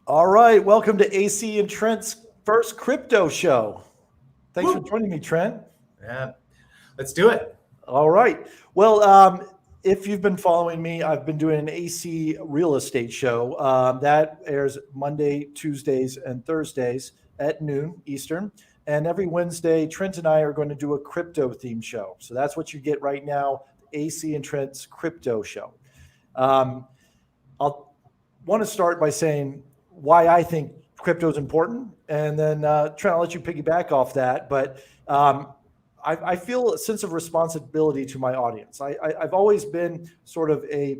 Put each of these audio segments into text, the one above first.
All right, welcome to AC and Trent's first crypto show. Thanks for Woo! joining me, Trent. Yeah, let's do it. All right. Well, if you've been following me, I've been doing an AC real estate show that airs Monday, Tuesdays, and Thursdays at noon Eastern. And every Wednesday, Trent and I are going to do a crypto themed show. So that's what you get right now, AC and Trent's crypto show. Um, I'll want to start by saying why I think crypto is important, and then Trent, I'll let you piggyback off that. But I feel a sense of responsibility to my audience. I've always been sort of a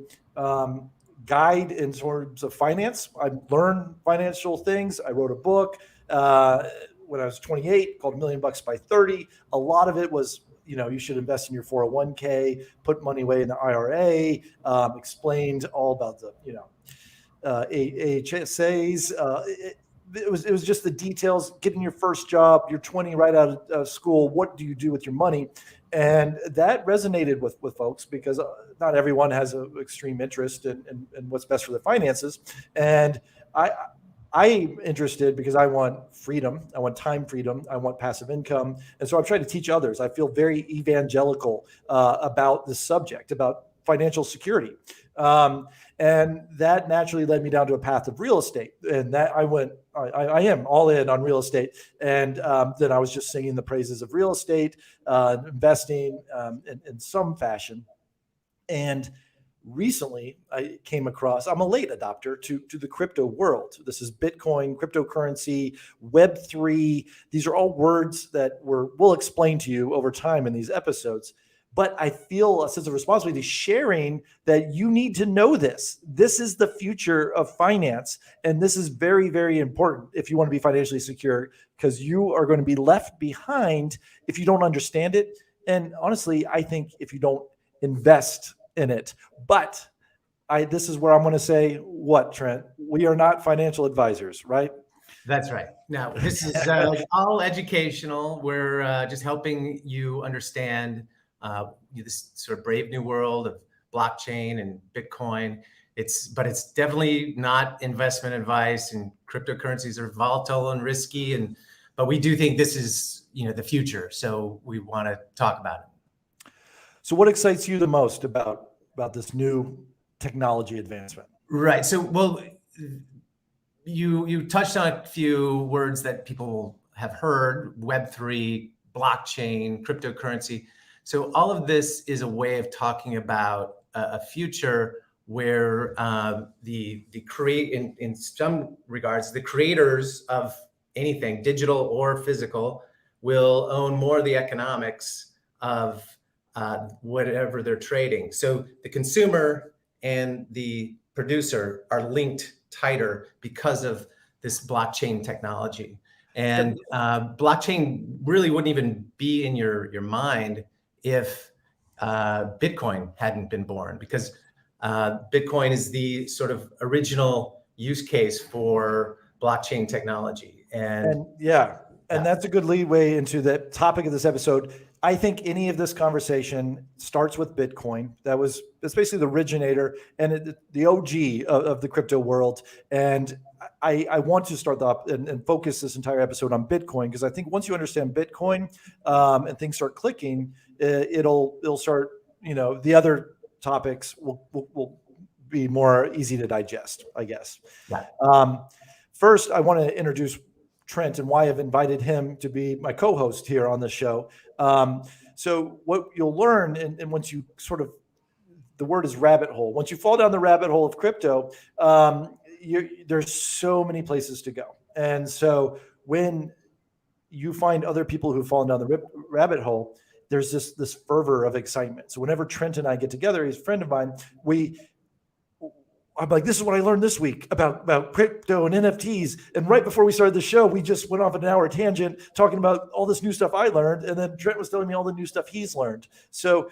guide in terms of finance. I learned financial things. I wrote a book when I was 28 called Million Bucks by 30. A lot of it was you should invest in your 401k, put money away in the IRA, explained all about the, HSAs. It was just the details, getting your first job, you're 20 right out of school. What do you do with your money? And that resonated with folks because not everyone has an extreme interest in what's best for their finances. And I, I'm interested because I want freedom. I want time freedom. I want passive income. And so I'm trying to teach others. I feel very evangelical about this subject, about financial security. And that naturally led me down to a path of real estate. And that I am all in on real estate. And then I was just singing the praises of real estate, investing in some fashion. And recently I came across, I'm a late adopter to the crypto world. This is Bitcoin, cryptocurrency, Web3. These are all words that we'll explain to you over time in these episodes. But I feel a sense of responsibility sharing that you need to know this. This is the future of finance. And this is very, very important if you want to be financially secure, because you are going to be left behind if you don't understand it. And honestly, I think if you don't invest in it. But this is where I'm going to say what, Trent? We are not financial advisors, right? That's right. Now, this is all educational. We're just helping you understand this sort of brave new world of blockchain and Bitcoin. But it's definitely not investment advice, and cryptocurrencies are volatile and risky. But we do think this is, the future. So we want to talk about it. So what excites you the most about this new technology advancement? Right. So, well, you touched on a few words that people have heard: Web3, blockchain, cryptocurrency. So all of this is a way of talking about a future where in some regards, the creators of anything, digital or physical, will own more of the economics of whatever they're trading. So the consumer and the producer are linked tighter because of this blockchain technology. And blockchain really wouldn't even be in your mind if Bitcoin hadn't been born, because Bitcoin is the sort of original use case for blockchain technology. And that's a good leadway into the topic of this episode. I think any of this conversation starts with Bitcoin. That's basically the originator and the OG of the crypto world. And I want to start and focus this entire episode on Bitcoin, because I think once you understand Bitcoin and things start clicking, it'll start. The other topics will be more easy to digest, I guess. Yeah. First, I want to introduce Trent and why I've invited him to be my co-host here on the show. So what you'll learn, and once you the word is rabbit hole. Once you fall down the rabbit hole of crypto, there's so many places to go. And so when you find other people who've fallen down the rabbit hole, there's this fervor of excitement. So whenever Trent and I get together, he's a friend of mine, I'm like, this is what I learned this week about crypto and NFTs. And right before we started the show, we just went off an hour tangent talking about all this new stuff I learned. And then Trent was telling me all the new stuff he's learned. So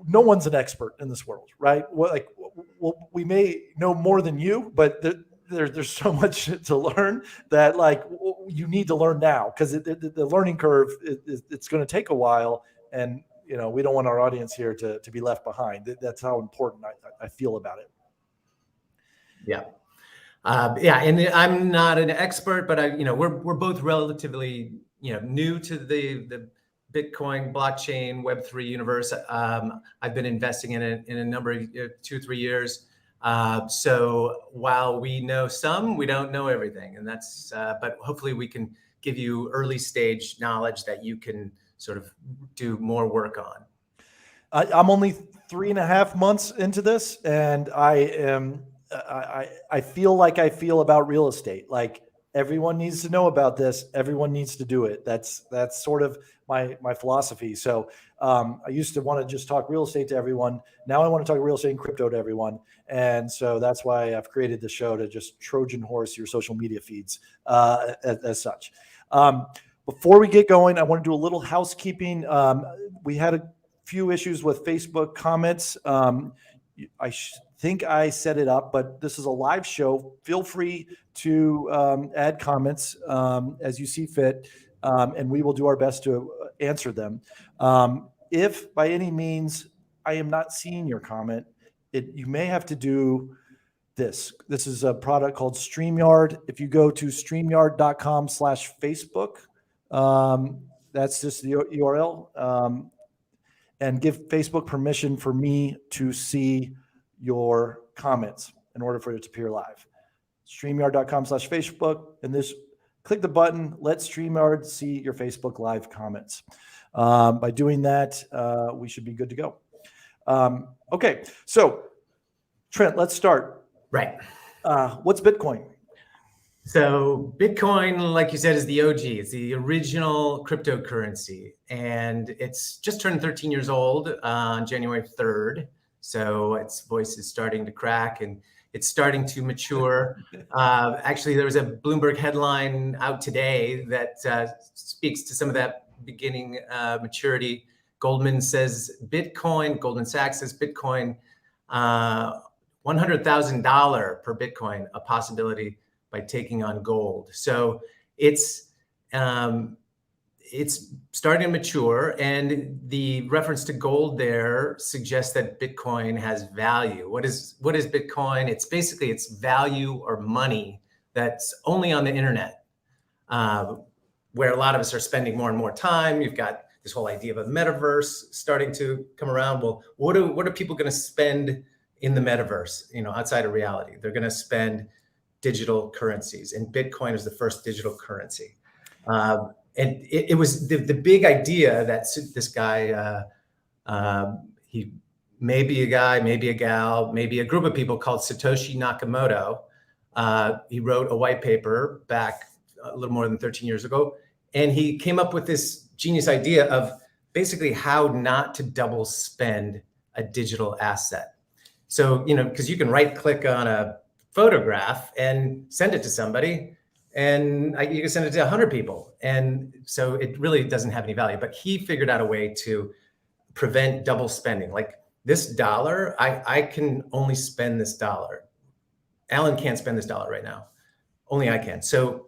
no one's an expert in this world, right? We may know more than you, but there's so much to learn that you need to learn now, because the learning curve, it's going to take a while. And we don't want our audience here to be left behind. That's how important I feel about it. Yeah. Yeah, and I'm not an expert, but we're both relatively, new to the Bitcoin, blockchain, Web3 universe. I've been investing in it in a number of 2 or 3 years. So while we know some, we don't know everything, and but hopefully we can give you early stage knowledge that you can sort of do more work on. I'm only 3.5 months into this, and I feel like I feel about real estate. Like everyone needs to know about this. Everyone needs to do it. That's sort of my philosophy. So I used to want to just talk real estate to everyone. Now I want to talk real estate and crypto to everyone. And so that's why I've created the show to just Trojan horse your social media feeds as such. Before we get going, I want to do a little housekeeping. We had a few issues with Facebook comments. I think I set it up, but this is a live show. Feel free to add comments as you see fit, and we will do our best to answer them. If by any means I am not seeing your comment, you may have to do this. This is a product called StreamYard. If you go to streamyard.com/Facebook, that's just the URL. And give Facebook permission for me to see your comments in order for it to appear live. StreamYard.com/Facebook, and click the button, let StreamYard see your Facebook Live comments. By doing that, we should be good to go. Okay, so Trent, let's start. Right. What's Bitcoin? So Bitcoin, like you said, is the OG. It's the original cryptocurrency, and it's just turned 13 years old on January 3rd. So its voice is starting to crack and it's starting to mature. Actually, there was a Bloomberg headline out today that speaks to some of that beginning maturity. Goldman Sachs says Bitcoin, $100,000 per Bitcoin, a possibility by taking on gold. So it's starting to mature, and the reference to gold there suggests that Bitcoin has value. What is Bitcoin? It's value or money that's only on the internet, where a lot of us are spending more and more time. You've got this whole idea of a metaverse starting to come around. Well, what are people going to spend in the metaverse? Outside of reality, they're going to spend digital currencies, and Bitcoin is the first digital currency. And it was the big idea that this guy, he may be a guy, maybe a gal, maybe a group of people called Satoshi Nakamoto. He wrote a white paper back a little more than 13 years ago, and he came up with this genius idea of basically how not to double spend a digital asset. So, because you can right click on a photograph and send it to somebody, and you can send it to 100 people. And so it really doesn't have any value, but he figured out a way to prevent double spending. Like this dollar, I can only spend this dollar. Alan can't spend this dollar right now. Only I can. So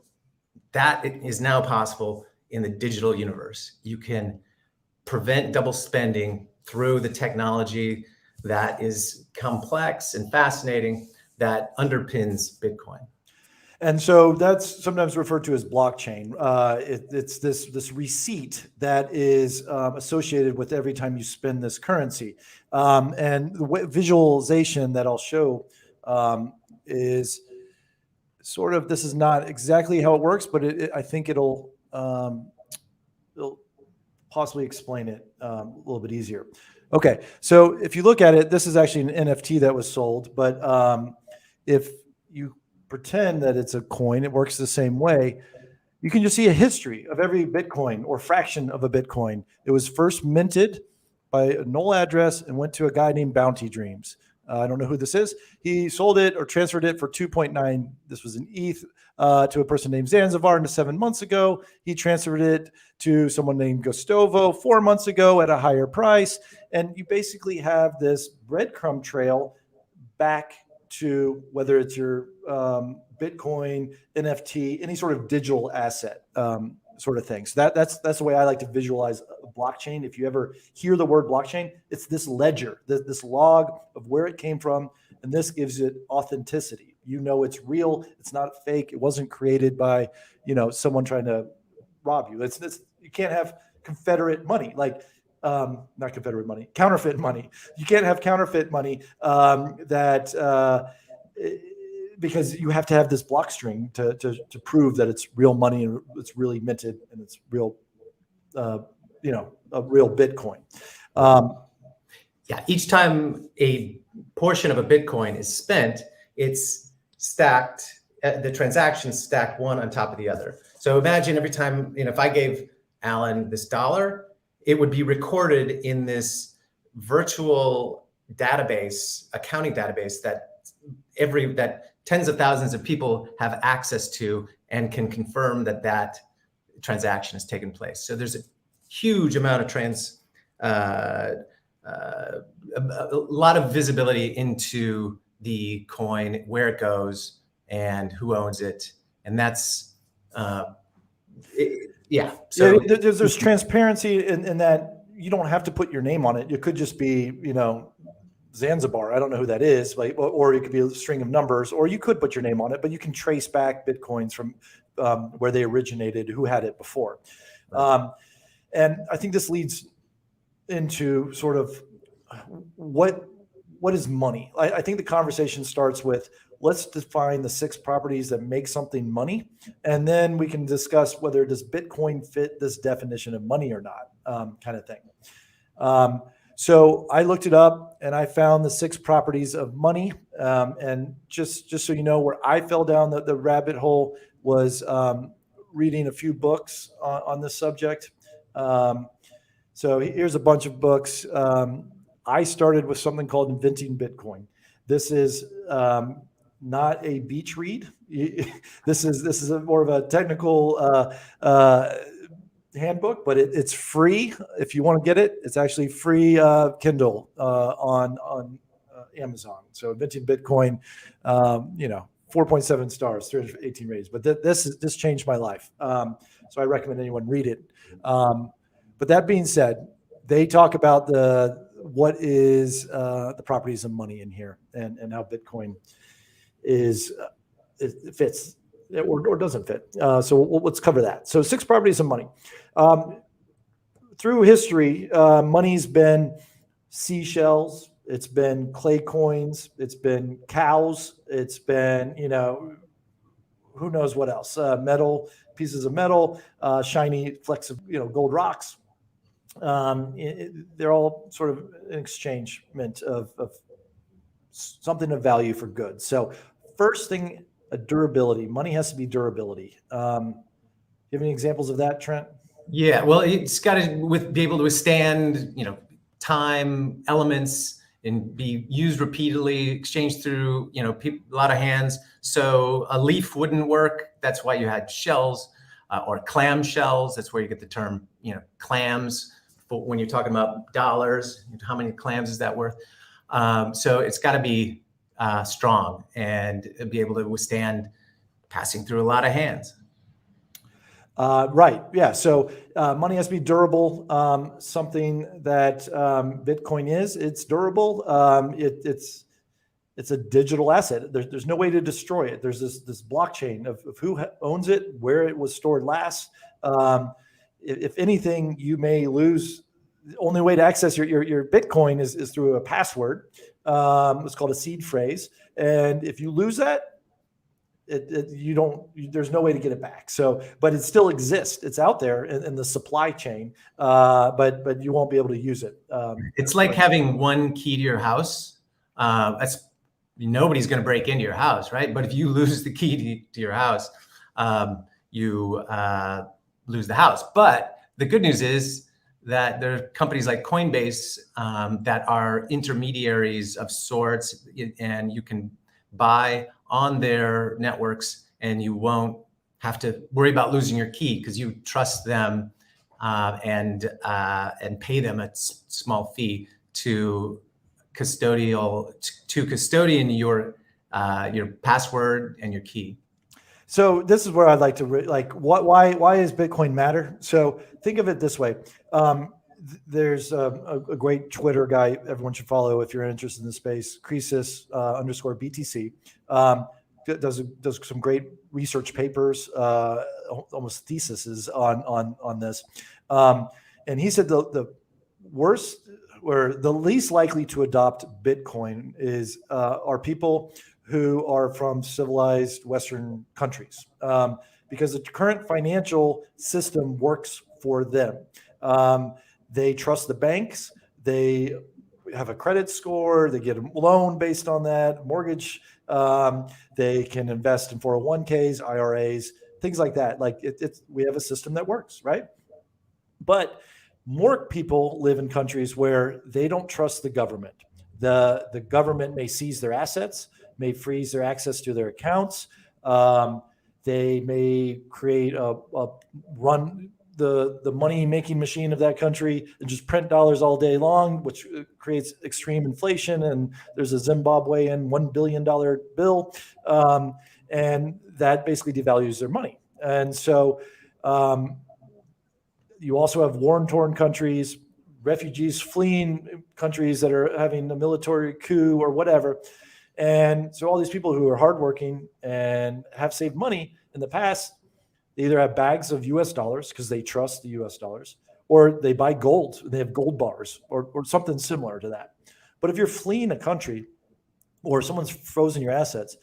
that is now possible in the digital universe. You can prevent double spending through the technology that is complex and fascinating that underpins Bitcoin. And so that's sometimes referred to as blockchain. It's this receipt that is associated with every time you spend this currency. And the visualization that I'll show is sort of, this is not exactly how it works, but I think it'll possibly explain it a little bit easier. Okay, so if you look at it, this is actually an NFT that was sold, but if you pretend that it's a coin, it works the same way. You can just see a history of every Bitcoin or fraction of a Bitcoin. It was first minted by a null address and went to a guy named Bounty Dreams. I don't know who this is. He sold it or transferred it for 2.9. This was an ETH to a person named Zanzibar 7 months ago. He transferred it to someone named Gustovo 4 months ago at a higher price. And you basically have this breadcrumb trail back to whether it's your Bitcoin, NFT, any sort of digital asset sort of thing. So that's the way I like to visualize a blockchain. If you ever hear the word blockchain, it's this ledger, this log of where it came from and this gives it authenticity. You know it's real. It's not fake. It wasn't created by, someone trying to rob you. It's you can't have Confederate money, like not Confederate money, counterfeit money. You can't have counterfeit money because you have to have this block string to prove that it's real money and it's really minted and it's real, a real Bitcoin. Each time a portion of a Bitcoin is spent, it's stacked, the transactions stacked one on top of the other. So imagine every time, if I gave Alan this dollar, it would be recorded in this virtual database, accounting database that tens of thousands of people have access to and can confirm that transaction has taken place. So there's a huge amount of a lot of visibility into the coin, where it goes, and who owns it, and that's So there's transparency in that you don't have to put your name on it. It could just be, Zanzibar. I don't know who that is, or it could be a string of numbers, or you could put your name on it, but you can trace back Bitcoins from where they originated, who had it before. And I think this leads into sort of what is money? I think the conversation starts with, let's define the 6 properties that make something money, and then we can discuss whether does Bitcoin fit this definition of money or not, kind of thing. So I looked it up and I found the 6 properties of money. And just so you know, where I fell down the rabbit hole was reading a few books on this subject. So here's a bunch of books. I started with something called Inventing Bitcoin. This is not a beach read. This is more of a technical handbook, but it's free if you want to get it. It's actually free Kindle on Amazon. So Inventing Bitcoin, 4.7 stars, 318 ratings. But this changed my life. So I recommend anyone read it. But that being said, they talk about what is the properties of money in here and how Bitcoin it fits or doesn't fit. So let's cover that. So 6 properties of money. Through history, money's been seashells, it's been clay coins, it's been cows, it's been, who knows what else, metal, pieces of metal, shiny flecks of, gold rocks. They're all sort of an exchangement of something of value for goods. So first thing, durability. Money has to be durability. You have any examples of that, Trent? Yeah, well, it's got to be able to withstand, time, elements, and be used repeatedly, exchanged through, a lot of hands. So a leaf wouldn't work. That's why you had shells or clam shells. That's where you get the term, clams. But when you're talking about dollars, how many clams is that worth? So it's got to be strong and be able to withstand passing through a lot of hands. Right. Yeah. So money has to be durable. Something that Bitcoin it's durable. It's a digital asset. There's no way to destroy it. There's this blockchain of who owns it, where it was stored last. If anything, you may lose. The only way to access your Bitcoin is through a password. It's called a seed phrase. And if you lose that, there's no way to get it back. So, but it still exists. It's out there in the supply chain, but you won't be able to use it. It's like having one key to your house. Nobody's going to break into your house, right? But if you lose the key to your house, you lose the house. But the good news is that there are companies like Coinbase that are intermediaries of sorts, and you can buy on their networks, and you won't have to worry about losing your key because you trust them and pay them a small fee to custodian your password and your key. So this is where I'd like to why does Bitcoin matter? So think of it this way. there's a great Twitter guy everyone should follow if you're interested in the space, Croesus underscore BTC. Does some great research papers, almost theses on this. And he said the worst or the least likely to adopt Bitcoin are people who are from civilized Western countries, because the current financial system works for them. They trust the banks. They have a credit score. They get a loan based on that mortgage. They can invest in 401ks, IRAs, things like that. Like we have a system that works, right? But more people live in countries where they don't trust the government. The government may seize their assets, may freeze their access to their accounts. They may create run the money making machine of that country and just print dollars all day long, which creates extreme inflation. And there's a Zimbabwean $1 billion bill. And that basically devalues their money. And so you also have war-torn countries, refugees fleeing countries that are having a military coup or whatever. And so all these people who are hardworking and have saved money in the past, they either have bags of US dollars because they trust the US dollars, or they buy gold. They have gold bars or something similar to that. But if you're fleeing a country or someone's frozen your assets,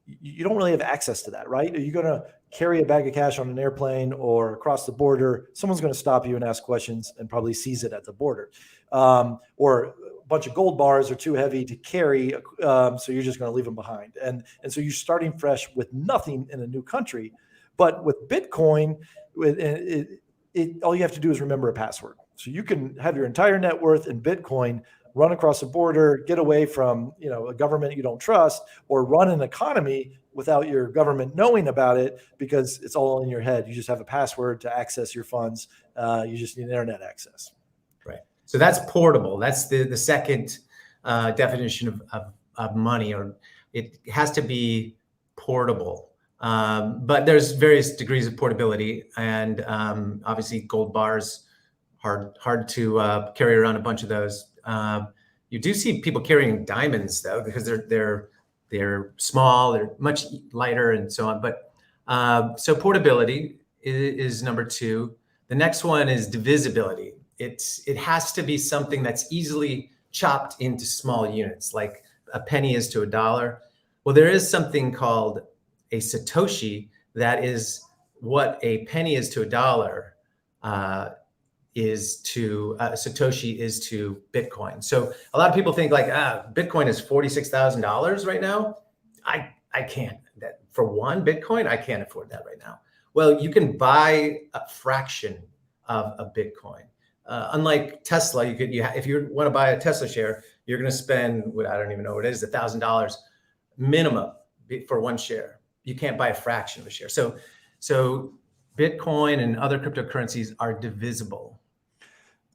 you don't really have access to that, right? Are you going to carry a bag of cash on an airplane or across the border? Someone's going to stop you and ask questions and probably seize it at the border. Or a bunch of gold bars are too heavy to carry, so you're just going to leave them behind. And so you're starting fresh with nothing in a new country. But with Bitcoin, all you have to do is remember a password. So you can have your entire net worth in Bitcoin, run across the border, get away from a government you don't trust, or run an economy without your government knowing about it because it's all in your head. You just have a password to access your funds. You just need internet access. Right. So that's portable. That's the second definition of money, or it has to be portable. But there's various degrees of portability, and obviously gold bars, hard to carry around a bunch of those. You do see people carrying diamonds though, because they're small, they're much lighter, and so on. But so portability is number two. The next one is divisibility. It has to be something that's easily chopped into small units, like a penny is to $1. Well, there is something called a Satoshi that is what a penny is to $1 Satoshi is to Bitcoin. So a lot of people think like, Bitcoin is $46,000 right now. I can't, that for one Bitcoin, I can't afford that right now. Well, you can buy a fraction of a Bitcoin. Unlike Tesla, if you want to buy a Tesla share, you're going to spend I don't even know what it is, $1,000 minimum for one share. You can't buy a fraction of a share. So Bitcoin and other cryptocurrencies are divisible.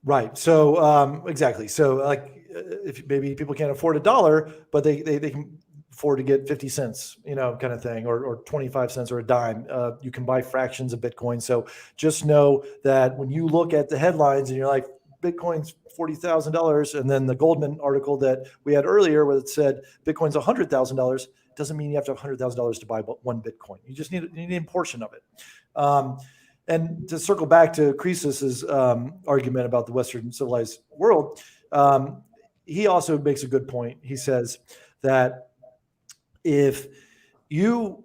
Right. So exactly. So like if maybe people can't afford $1, but they can afford to get 50 cents, kind of thing, or 25 cents or a dime. You can buy fractions of Bitcoin. So just know that when you look at the headlines and you're like, Bitcoin's $40,000, and then the Goldman article that we had earlier where it said Bitcoin's $100,000, doesn't mean you have to have $100,000 to buy one Bitcoin. You just need a portion of it. And to circle back to Croesus's argument about the Western civilized world, he also makes a good point. He says that if you,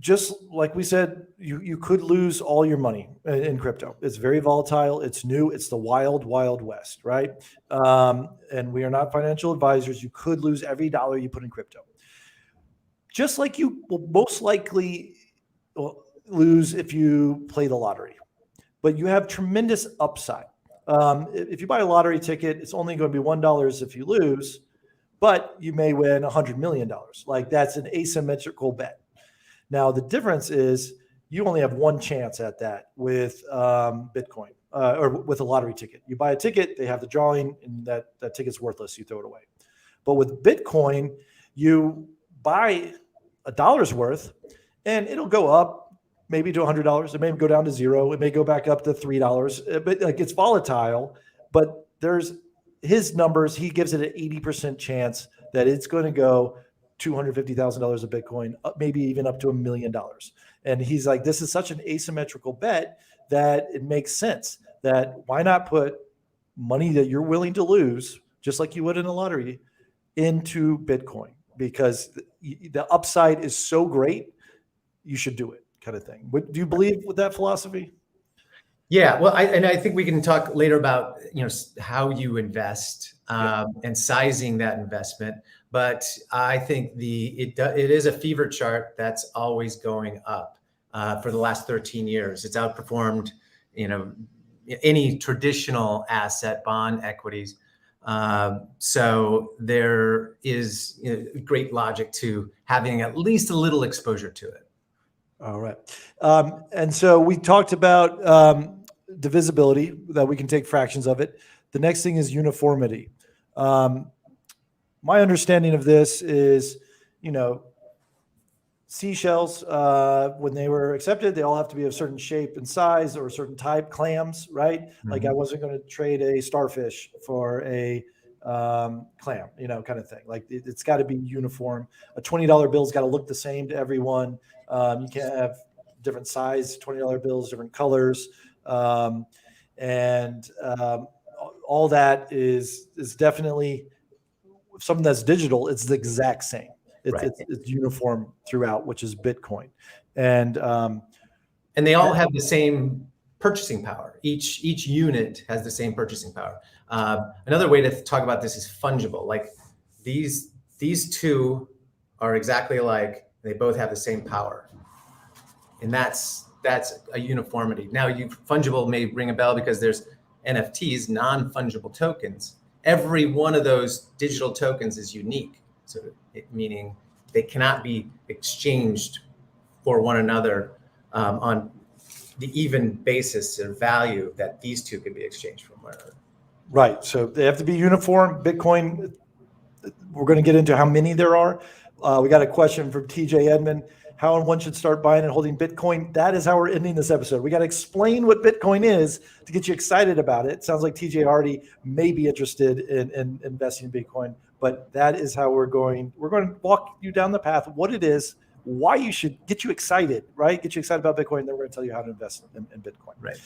just like we said, you could lose all your money in crypto. It's very volatile. It's new. It's the wild, wild west, right? And we are not financial advisors. You could lose every dollar you put in crypto. Just like you will most likely lose if you play the lottery, but you have tremendous upside. If you buy a lottery ticket, it's only going to be $1 if you lose, but you may win $100 million. Like that's an asymmetrical bet. Now, the difference is you only have one chance at that with Bitcoin or with a lottery ticket. You buy a ticket, they have the drawing, and that ticket's worthless. You throw it away. But with Bitcoin, you buy $1 worth, and it'll go up maybe to $100. It may go down to zero. It may go back up to $3. But like it's volatile. But there's his numbers. He gives it an 80% chance that it's going to go $250,000 of Bitcoin, maybe even up to $1 million. And he's like, this is such an asymmetrical bet that it makes sense. That why not put money that you're willing to lose, just like you would in a lottery, into Bitcoin? Because the upside is so great, you should do it, kind of thing. Do you believe with that philosophy? Yeah, well, I think we can talk later about how you invest and sizing that investment. But I think it is a fever chart that's always going up for the last 13 years. It's outperformed any traditional asset, bond, equities. So there is great logic to having at least a little exposure to it. All right. And so we talked about divisibility, that we can take fractions of it. The next thing is uniformity. My understanding of this is, seashells, when they were accepted, they all have to be of a certain shape and size or a certain type, clams, right? Mm-hmm. Like I wasn't going to trade a starfish for a clam, kind of thing. Like it's got to be uniform. A $20 bill's got to look the same to everyone. You can't have different size $20 bills, different colors. All that is definitely something that's digital. It's the exact same. It's uniform throughout, which is Bitcoin. And they all have the same purchasing power. Each unit has the same purchasing power. Another way to talk about this is fungible. Like these two are exactly alike. They both have the same power. And that's a uniformity. Now, fungible may ring a bell because there's NFTs, non-fungible tokens. Every one of those digital tokens is unique. So meaning they cannot be exchanged for one another on the even basis or value that these two can be exchanged from one another. Right. So they have to be uniform. Bitcoin, we're going to get into how many there are. We got a question from TJ Edmond. How one should start buying and holding Bitcoin. That is how we're ending this episode. We got to explain what Bitcoin is to get you excited about it. Sounds like TJ already may be interested in investing in Bitcoin, but that is how we're going to walk you down the path of what it is, why you should get you excited, right? Get you excited about Bitcoin. And then we're going to tell you how to invest in Bitcoin. Right.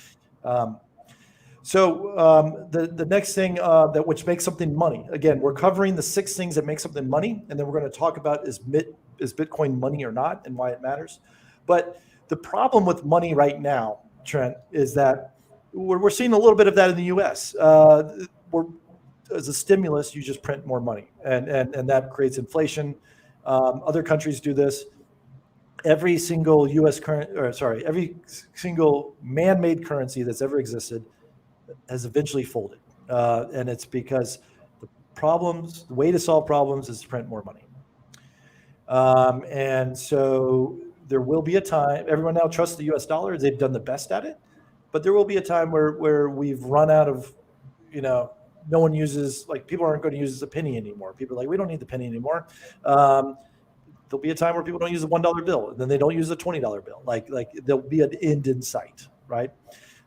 The next thing which makes something money. Again, we're covering the 6 things that make something money, and then we're going to talk about is Bitcoin money or not, and why it matters. But the problem with money right now, Trent, is that we're seeing a little bit of that in the U.S. As a stimulus, you just print more money, and that creates inflation. Other countries do this. Every single every single man-made currency that's ever existed has eventually folded, and it's because the way to solve problems is to print more money. And so there will be a time. Everyone now trusts the U.S. dollar. They've done the best at it, but there will be a time where we've run out of, no one uses, like, people aren't going to use a penny anymore. People are like, we don't need the penny anymore. There'll be a time where people don't use the $1 bill, and then they don't use the $20 bill. Like there'll be an end in sight, right?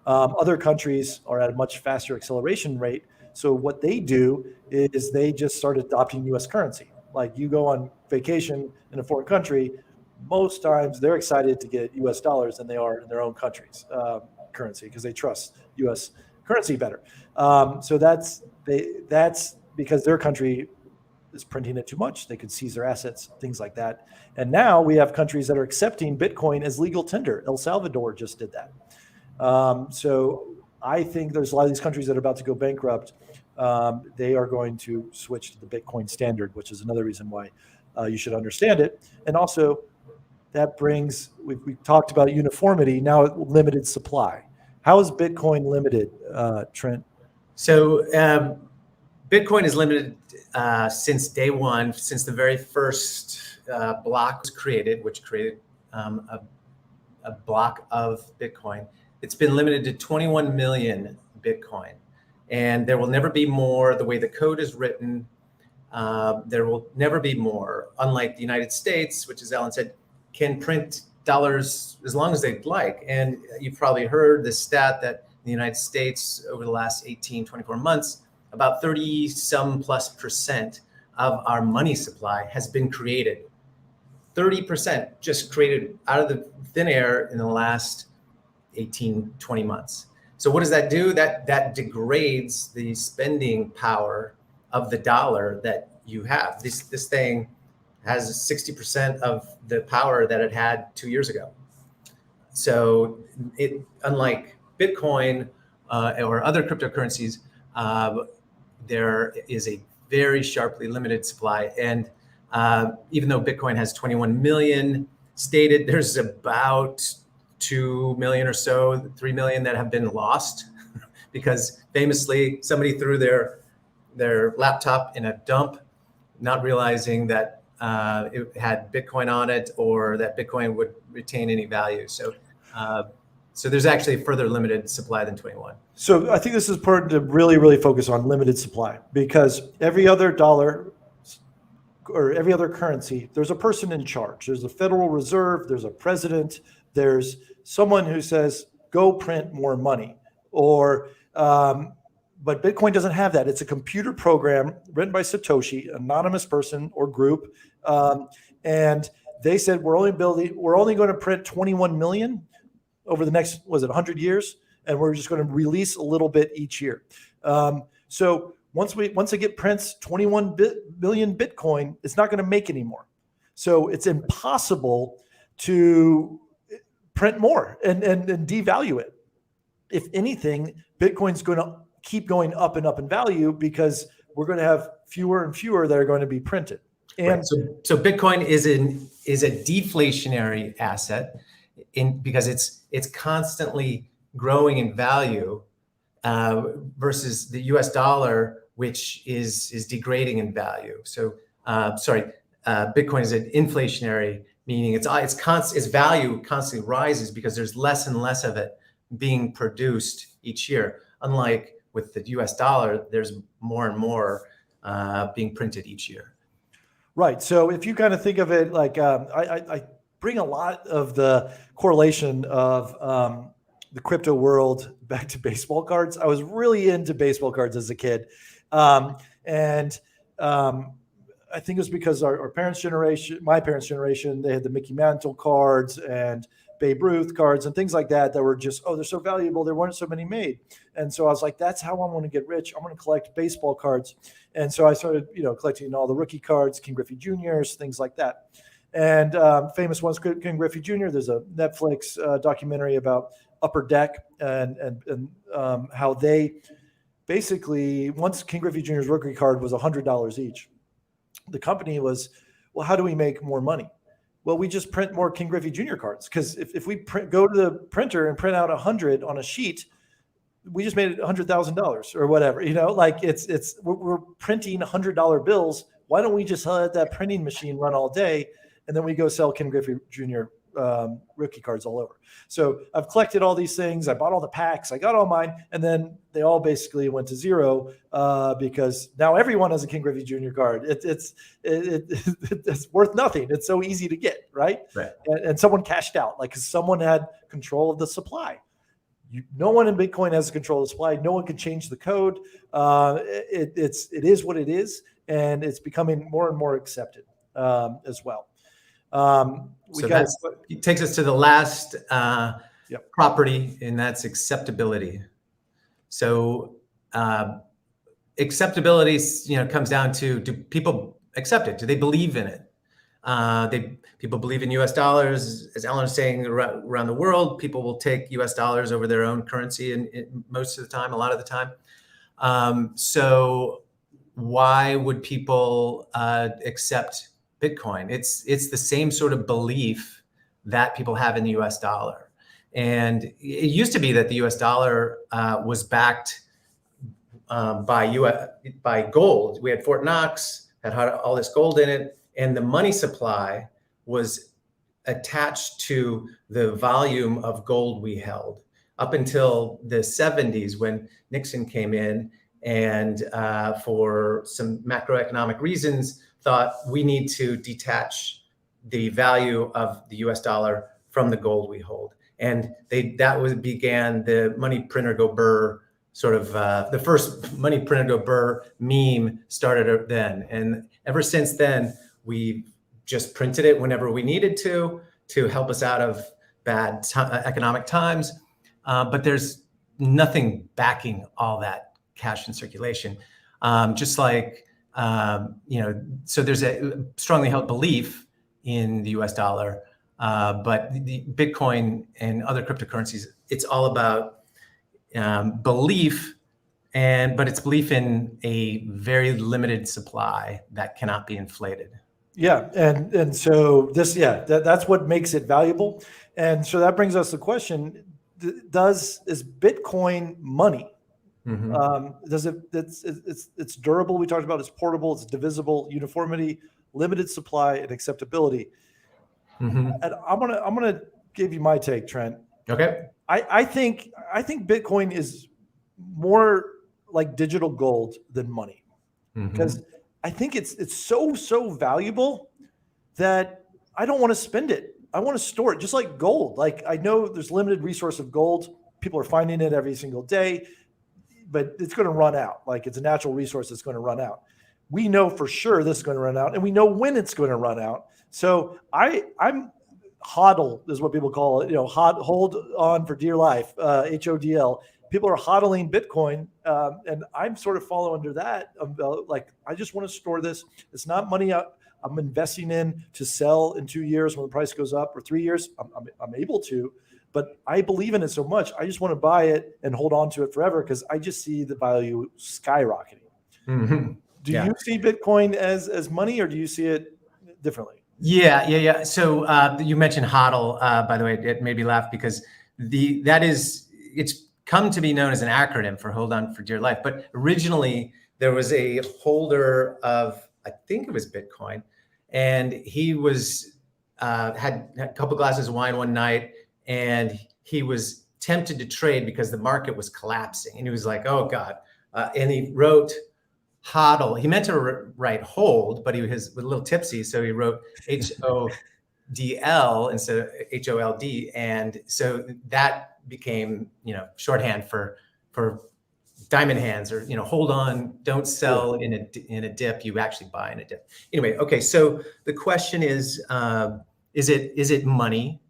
Other countries are at a much faster acceleration rate. So what they do is they just start adopting U.S. currency. Like you go on vacation in a foreign country, most times they're excited to get U.S. dollars than they are in their own country's currency because they trust U.S. currency better. So that's because their country is printing it too much. They could seize their assets, things like that. And now we have countries that are accepting Bitcoin as legal tender. El Salvador just did that. So I think there's a lot of these countries that are about to go bankrupt. They are going to switch to the Bitcoin standard, which is another reason why you should understand it. And also that brings, we talked about uniformity, now limited supply. How is Bitcoin limited, Trent? So Bitcoin is limited since day one, since the very first block was created, which created a block of Bitcoin. It's been limited to 21 million Bitcoin. And there will never be more. The way the code is written, there will never be more. Unlike the United States, which, as Alan said, can print dollars as long as they'd like. And you've probably heard the stat that in the United States over the last 18, 24 months, about 30 some plus percent of our money supply has been created. 30% just created out of the thin air in the last 18, 20 months. So what does that do? That degrades the spending power of the dollar that you have. This thing has 60% of the power that it had 2 years ago. So it, unlike Bitcoin or other cryptocurrencies, there is a very sharply limited supply. And even though Bitcoin has 21 million stated, there's about 2 million or so, 3 million that have been lost because famously somebody threw their laptop in a dump, not realizing that it had Bitcoin on it or that Bitcoin would retain any value. So there's actually a further limited supply than 21. So I think this is important to really, really focus on limited supply, because every other dollar or every other currency, there's a person in charge. There's a Federal Reserve, there's a president, there's someone who says, go print more money. But Bitcoin doesn't have that. It's a computer program written by Satoshi, anonymous person or group. And they said, we're only going to print 21 million over the next, 100 years? And we're just going to release a little bit each year. So once it get prints 21 million Bitcoin, it's not going to make any more. So it's impossible to print more and devalue it. If anything, Bitcoin's going to keep going up and up in value because we're going to have fewer and fewer that are going to be printed. And right. So Bitcoin is a deflationary asset because it's constantly growing in value versus the US dollar, which is degrading in value. So Bitcoin is an inflationary, meaning its value constantly rises because there's less and less of it being produced each year. Unlike with the US dollar, there's more and more being printed each year. Right. So if you kind of think of it like, I bring a lot of the correlation of the crypto world back to baseball cards. I was really into baseball cards as a kid. I think it was because our parents' generation, my parents' generation, they had the Mickey Mantle cards and Babe Ruth cards and things like that were just, they're so valuable. There weren't so many made. And so I was like, that's how I want to get rich. I'm going to collect baseball cards. And so I started, collecting all the rookie cards, King Griffey Jr.'s, things like that. And famous ones, King Griffey Jr. There's a Netflix documentary about Upper Deck and how they basically, once King Griffey Jr.'s rookie card was $100 each, the company was, well, how do we make more money? Well, we just print more King Griffey Jr. cards, because if we go to the printer and print out 100 on a sheet, we just made it $100,000 or whatever. We're printing $100 bills. Why don't we just let that printing machine run all day, and then we go sell King Griffey Jr. Rookie cards all over? So I've collected all these things. I bought all the packs. I got all mine, and then they all basically went to zero because now everyone has a King Griffey Jr. card. It's worth nothing. It's so easy to get, right? And someone cashed out, because someone had control of the supply. No one in Bitcoin has control of the supply. No one can change the code. It is what it is, and it's becoming more and more accepted as well. It takes us to the last property, and that's acceptability. So acceptability, comes down to, do people accept it? Do they believe in it? People believe in US dollars. As Alan was saying, around the world, people will take US dollars over their own currency, and most of the time, a lot of the time. So why would people accept Bitcoin? It's the same sort of belief that people have in the US dollar. And it used to be that the US dollar was backed by gold. We had Fort Knox, had all this gold in it, and the money supply was attached to the volume of gold we held up until the 70s, when Nixon came in and for some macroeconomic reasons thought we need to detach the value of the US dollar from the gold we hold. And began the money printer go burr sort of, the first money printer go burr meme started then. And ever since then, we just printed it whenever we needed to help us out of bad economic times. But there's nothing backing all that cash in circulation. Just like, so there's a strongly held belief in the US dollar, but the Bitcoin and other cryptocurrencies, it's all about belief, but it's belief in a very limited supply that cannot be inflated. Yeah, and so that's what makes it valuable. And so that brings us to the question: is Bitcoin money? Mm-hmm. It's durable. We talked about it's portable, it's divisible, uniformity, limited supply, and acceptability. Mm-hmm. And I'm gonna give you my take, Trent. Okay. I think Bitcoin is more like digital gold than money, because I think it's so valuable that I don't want to spend it. I want to store it, just like gold. Like, I know there's limited resource of gold. People are finding it every single day, but it's going to run out. Like, it's a natural resource that's going to run out. We know for sure this is going to run out, and we know when it's going to run out. So I'm hodl is what people call it. Hold on for dear life. HODL. People are hodling Bitcoin, and I'm sort of follow under that. Like, I just want to store this. It's not money I'm investing in to sell in 2 years when the price goes up, or 3 years. I'm able to, but I believe in it so much. I just want to buy it and hold on to it forever, because I just see the value skyrocketing. Mm-hmm. Do you see Bitcoin as money, or do you see it differently? Yeah. So you mentioned HODL, by the way. It made me laugh because it's come to be known as an acronym for Hold On for Dear Life. But originally there was a holder of, I think it was Bitcoin, and he was had a couple glasses of wine one night, and he was tempted to trade because the market was collapsing, and he was like, "Oh God!" And he wrote HODL. He meant to write hold, but he was a little tipsy, so he wrote HODL instead of HOLD, and so that became shorthand for diamond hands, or hold on, don't sell in a dip. You actually buy in a dip. Anyway, okay. So the question is it money?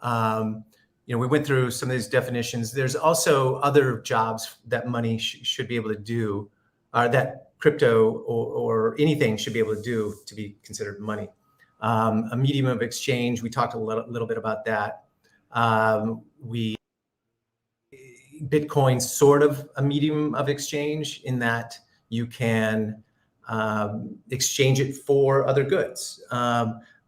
We went through some of these definitions. There's also other jobs that money should be able to do, that crypto or anything should be able to do to be considered money. A medium of exchange. We talked a little bit about that. Bitcoin's sort of a medium of exchange in that you can exchange it for other goods,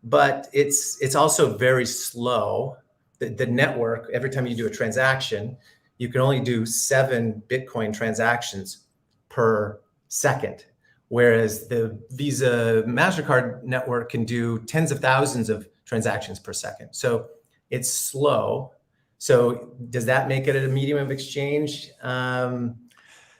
but it's also very slow. The network, every time you do a transaction, you can only do 7 Bitcoin transactions per second, whereas the Visa MasterCard network can do tens of thousands of transactions per second. So it's slow. So does that make it a medium of exchange?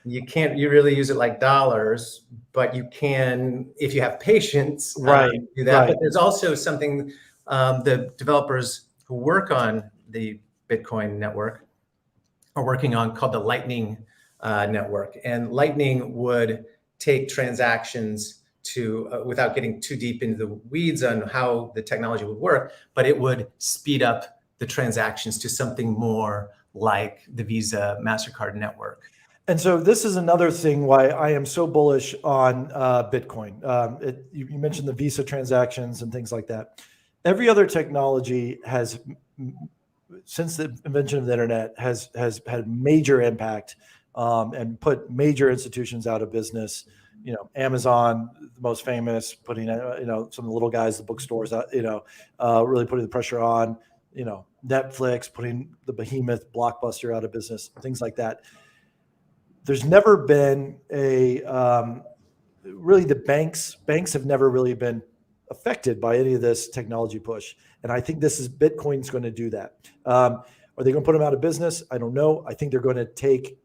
You can't really use it like dollars, but you can, if you have patience, do that. Right. But there's also something, the developers who work on the Bitcoin network are working on, called the Lightning network. And Lightning would take transactions to, without getting too deep into the weeds on how the technology would work, but it would speed up the transactions to something more like the Visa MasterCard network. And so this is another thing why I am so bullish on Bitcoin. You mentioned the Visa transactions and things like that. Every other technology has, since the invention of the internet, has had major impact and put major institutions out of business. Amazon, the most famous, putting some of the little guys, the bookstores, really putting the pressure on. Netflix putting the behemoth Blockbuster out of business, things like that. There's never been really the banks have never really been affected by any of this technology push. And I think Bitcoin's going to do that. Are they going to put them out of business? I don't know. I think they're going to take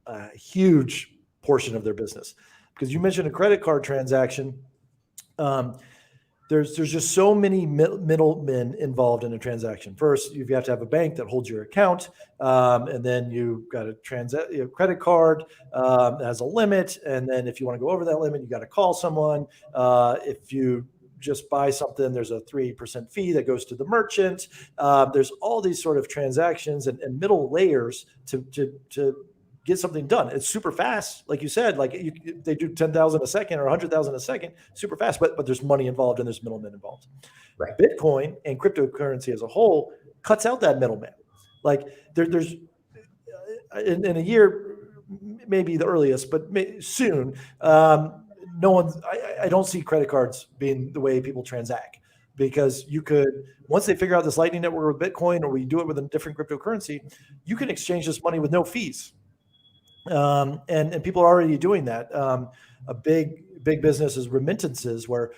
a huge portion of their business, because you mentioned a credit card transaction. there's just so many middlemen involved in a transaction. First, you have to have a bank that holds your account, and then you got a credit card that has a limit, and then if you want to go over that limit, you got to call someone. If you just buy something, there's a 3% fee that goes to the merchant. There's all these sort of transactions and middle layers to get something done. It's super fast, like you said. Like they do 10,000 a second or 100,000 a second, super fast. But there's money involved and there's middlemen involved. Right. Bitcoin and cryptocurrency as a whole cuts out that middleman. Like there's in a year, maybe the earliest, but soon. No one's. I don't see credit cards being the way people transact, because you could, once they figure out this Lightning Network with Bitcoin, or we do it with a different cryptocurrency, you can exchange this money with no fees. And people are already doing that. A big business is remittances, where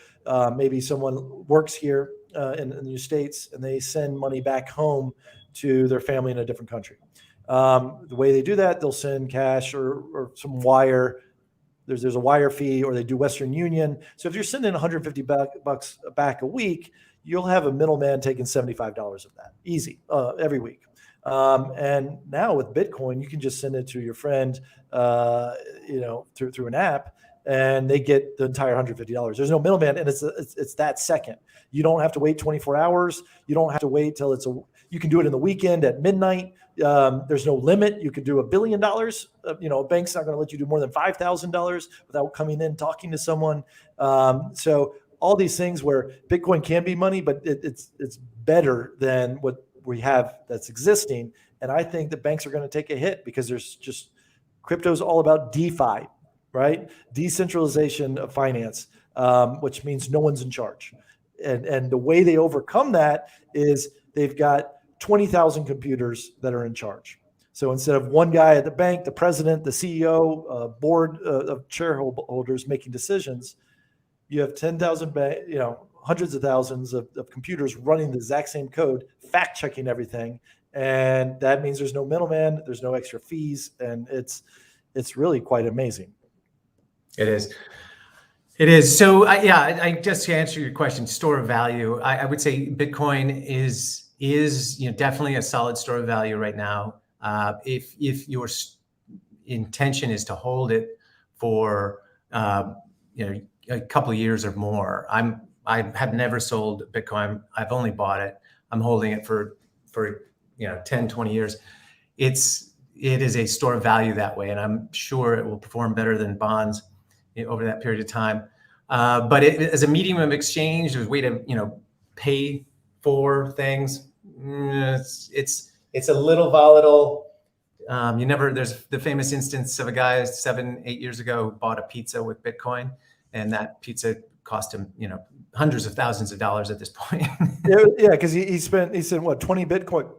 maybe someone works here in the States and they send money back home to their family in a different country. The way they do that, they'll send cash or some wire. There's a wire fee, or they do Western Union. So if you're sending $150 back a week, you'll have a middleman taking $75 of that, easy, every week. And now with Bitcoin, you can just send it to your friend, through an app, and they get the entire $150. There's no middleman, and it's that second. You don't have to wait 24 hours. You don't have to wait till you can do it in the weekend at midnight. There's no limit. You could do $1 billion. A bank's not going to let you do more than $5,000 without coming in, talking to someone. So all these things where Bitcoin can be money, but it's better than what we have that's existing. And I think the banks are going to take a hit, because there's just, crypto's all about DeFi, right? Decentralization of finance, which means no one's in charge. And the way they overcome that is they've got 20,000 computers that are in charge. So instead of one guy at the bank, the president, the CEO, board of shareholders making decisions, you have 10,000, hundreds of thousands of computers running the exact same code, fact checking everything. And that means there's no middleman, there's no extra fees. And it's really quite amazing. It is. So I just to answer your question, store of value, I would say Bitcoin is definitely a solid store of value right now. If your intention is to hold it for a couple of years or more, I have never sold Bitcoin. I've only bought it. I'm holding it for 10, 20 years. It is a store of value that way, and I'm sure it will perform better than bonds over that period of time. But as a medium of exchange, as a way to pay for things, it's a little volatile. There's the famous instance of a guy 7-8 years ago who bought a pizza with Bitcoin, and that pizza cost him hundreds of thousands of dollars at this point. Yeah, because he sent what, 20 Bitcoin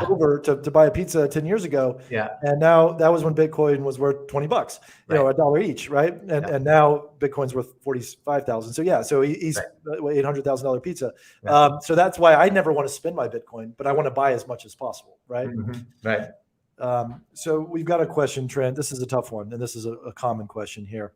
over to buy a pizza 10 years ago. Yeah. And now that was when Bitcoin was worth $20, $1 each, right? And now Bitcoin's worth 45,000. So yeah, so he's $800,000 pizza. Right. So that's why I never want to spend my Bitcoin, but I want to buy as much as possible, right? Mm-hmm. Right. So we've got a question, Trent. This is a tough one, and this is a common question here.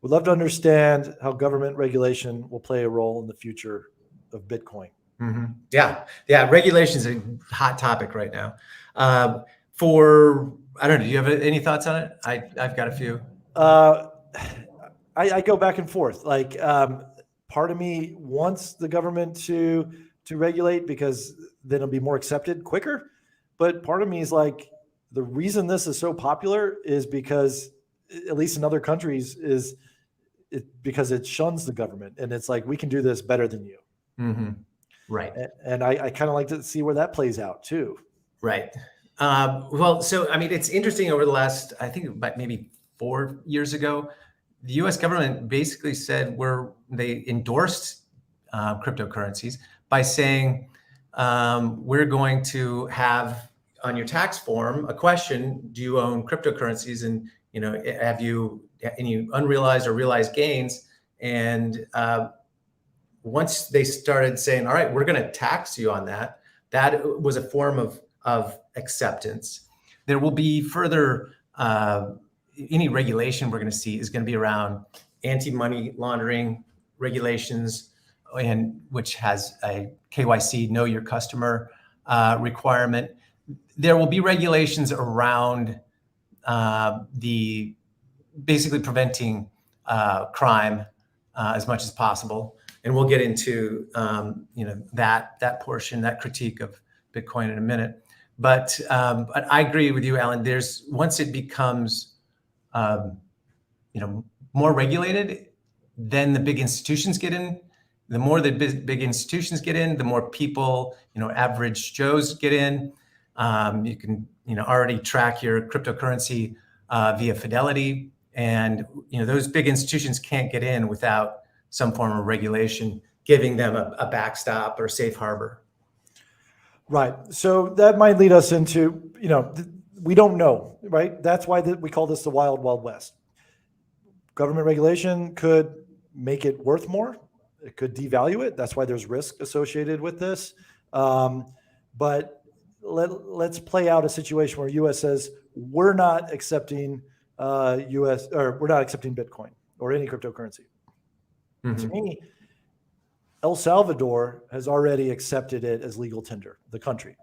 We'd love to understand how government regulation will play a role in the future of Bitcoin. Mm-hmm. Yeah. Regulation is a hot topic right now. I don't know. Do you have any thoughts on it? I've got a few. I go back and forth. Like, part of me wants the government to regulate, because then it'll be more accepted quicker. But part of me is like, the reason this is so popular is because, at least in other countries, because it shuns the government, and it's like, we can do this better than you. Mm-hmm. Right. And I kind of like to see where that plays out too. Right. Well, so, I mean, it's interesting. Over the last, I think about maybe 4 years ago, the US government basically said they endorsed cryptocurrencies by saying, we're going to have on your tax form a question: do you own cryptocurrencies? And, have you any unrealized or realized gains? And once they started saying, all right, we're going to tax you on that, that was a form of acceptance. There will be further, any regulation we're going to see is going to be around anti-money laundering regulations, and which has a KYC, know your customer requirement. There will be regulations around the basically preventing crime as much as possible, and we'll get into that portion, that critique of Bitcoin in a minute. But I agree with you, Alan. There's once it becomes more regulated, then the big institutions get in. The more the big institutions get in, the more people, average Joes get in. You can, already track your cryptocurrency via Fidelity, and those big institutions can't get in without some form of regulation giving them a backstop or safe harbor. Right. So that might lead us into, we don't know, right? That's why we call this the wild, wild west. Government regulation could make it worth more. It could devalue it. That's why there's risk associated with this. But let's play out a situation where U.S. says we're not accepting we're not accepting Bitcoin or any cryptocurrency. Mm-hmm. To me, El Salvador has already accepted it as legal tender, the country.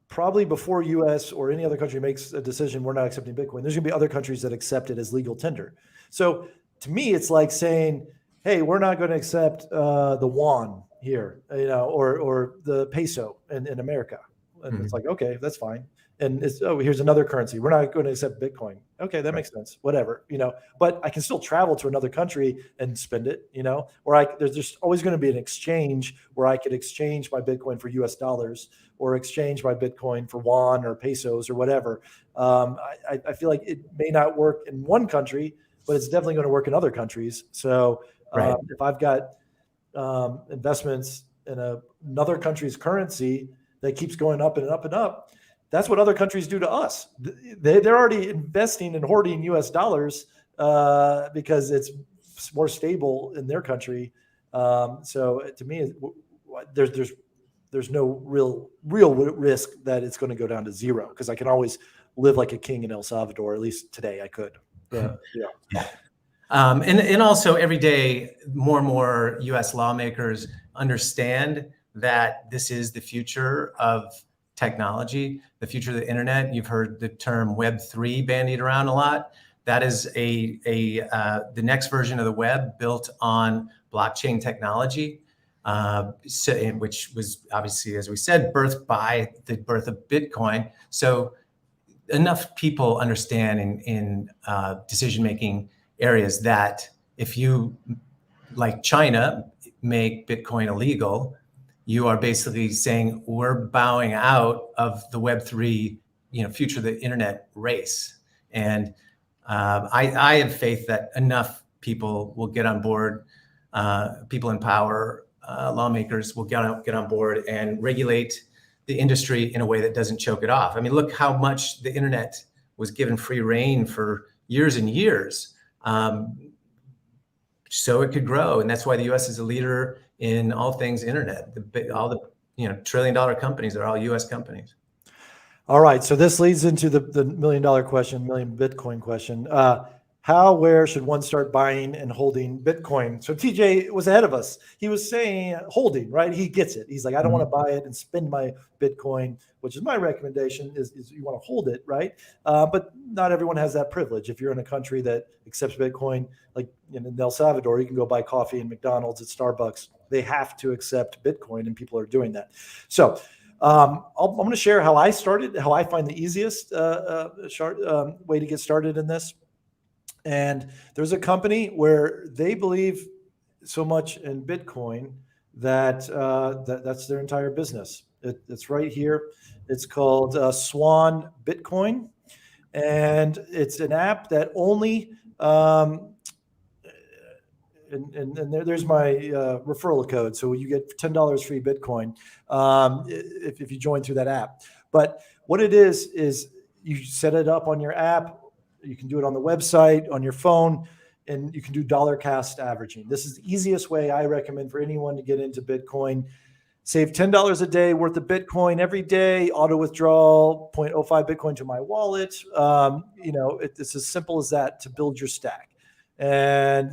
Probably before U.S. or any other country makes a decision, we're not accepting Bitcoin, there's going to be other countries that accept it as legal tender. So to me, it's like saying, hey, we're not going to accept the yuan here, or the peso in America. And mm-hmm. It's like, okay, that's fine. And here's another currency. We're not going to accept Bitcoin. Okay, that makes sense. Whatever, but I can still travel to another country and spend it, or there's just always going to be an exchange where I could exchange my Bitcoin for US dollars or exchange my Bitcoin for yuan or pesos or whatever. I feel like it may not work in one country, but it's definitely going to work in other countries. So if I've got investments in another country's currency that keeps going up and up and up, that's what other countries do to us. They're already investing and hoarding US dollars because it's more stable in their country. So to me, there's no real risk that it's going to go down to zero, because I can always live like a king in El Salvador. At least today I could. Yeah. And also every day, more and more U.S. lawmakers understand that this is the future of technology, the future of the internet. You've heard the term Web3 bandied around a lot. That is the next version of the web built on blockchain technology, which was obviously, as we said, birthed by the birth of Bitcoin. So enough people understand in decision-making areas that if you, like China, make Bitcoin illegal, you are basically saying we're bowing out of the Web3, future of the internet race. And I have faith that enough people will get on board, people in power, lawmakers will get on board and regulate the industry in a way that doesn't choke it off. I mean, look how much the internet was given free reign for years and years, so it could grow. And that's why the U.S. is a leader in all things internet. All the $1 trillion companies are all U.S. companies. All right, so this leads into the $1 million question, million Bitcoin question. Where should one start buying and holding Bitcoin? So TJ was ahead of us. He was saying holding, right? He gets it. He's like, I don't want to buy it and spend my Bitcoin, which is my recommendation is you want to hold it, right? But not everyone has that privilege. If you're in a country that accepts Bitcoin, like in El Salvador, you can go buy coffee in McDonald's, at Starbucks. They have to accept Bitcoin, and people are doing that. So I'm going to share how I started, how I find the easiest way to get started in this. And there's a company where they believe so much in Bitcoin that that's their entire business. It's right here. It's called Swan Bitcoin, and it's an app that only and there's my referral code. So you get $10 free Bitcoin if you join through that app. But what it is you set it up on your app. You can do it on the website, on your phone, and you can do dollar cost averaging. This is the easiest way I recommend for anyone to get into Bitcoin. Save $10 a day worth of Bitcoin every day, auto withdrawal 0.05 Bitcoin to my wallet. It's as simple as that to build your stack. And,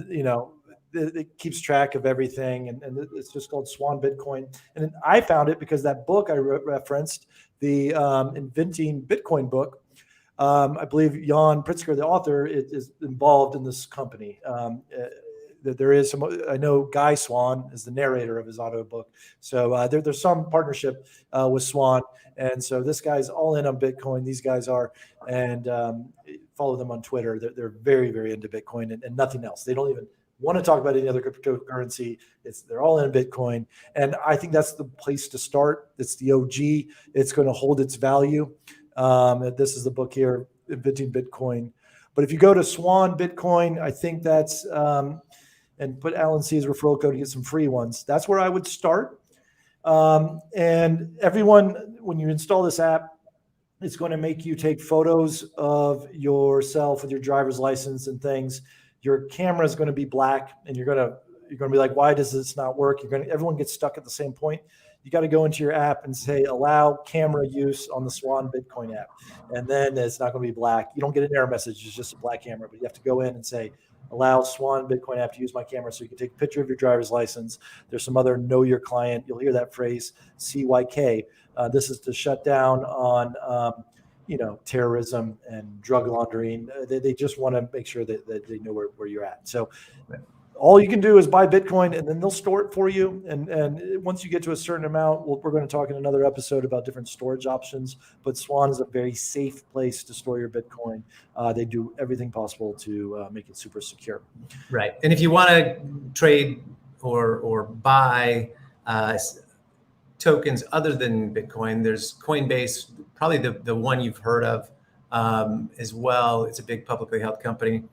it keeps track of everything, and it's just called Swan Bitcoin. And I found it because that book I referenced, the Inventing Bitcoin book. I believe Jan Pritzker, the author, is involved in this company. There is some. I know Guy Swan is the narrator of his auto book, so there's some partnership with Swan, and so this guy's all in on Bitcoin. These guys are, and follow them on Twitter. They're very, very into Bitcoin and nothing else. They don't even want to talk about any other cryptocurrency. They're all in Bitcoin, and I think that's the place to start. It's the OG. It's going to hold its value. This is the book here, Inventing Bitcoin. But if you go to Swan Bitcoin, I think that's and put Alan C's referral code to get some free ones. That's where I would start. And everyone, when you install this app, it's going to make you take photos of yourself with your driver's license and things. Your camera is going to be black, and you're going to be like, why does this not work? Everyone gets stuck at the same point. You got to go into your app and say, allow camera use on the Swan Bitcoin app. And then it's not going to be black. You don't get an error message. It's just a black camera, but you have to go in and say, allow Swan Bitcoin app to use my camera, so you can take a picture of your driver's license. There's some other know your client. You'll hear that phrase, CYK. This is to shut down on, terrorism and drug laundering. They just want to make sure that they know where you're at. So all you can do is buy Bitcoin, and then they'll store it for you. And once you get to a certain amount, we're going to talk in another episode about different storage options. But Swan is a very safe place to store your Bitcoin. They do everything possible to make it super secure. Right. And if you want to trade or buy tokens other than Bitcoin, there's Coinbase, probably the one you've heard of as well. It's a big publicly held company.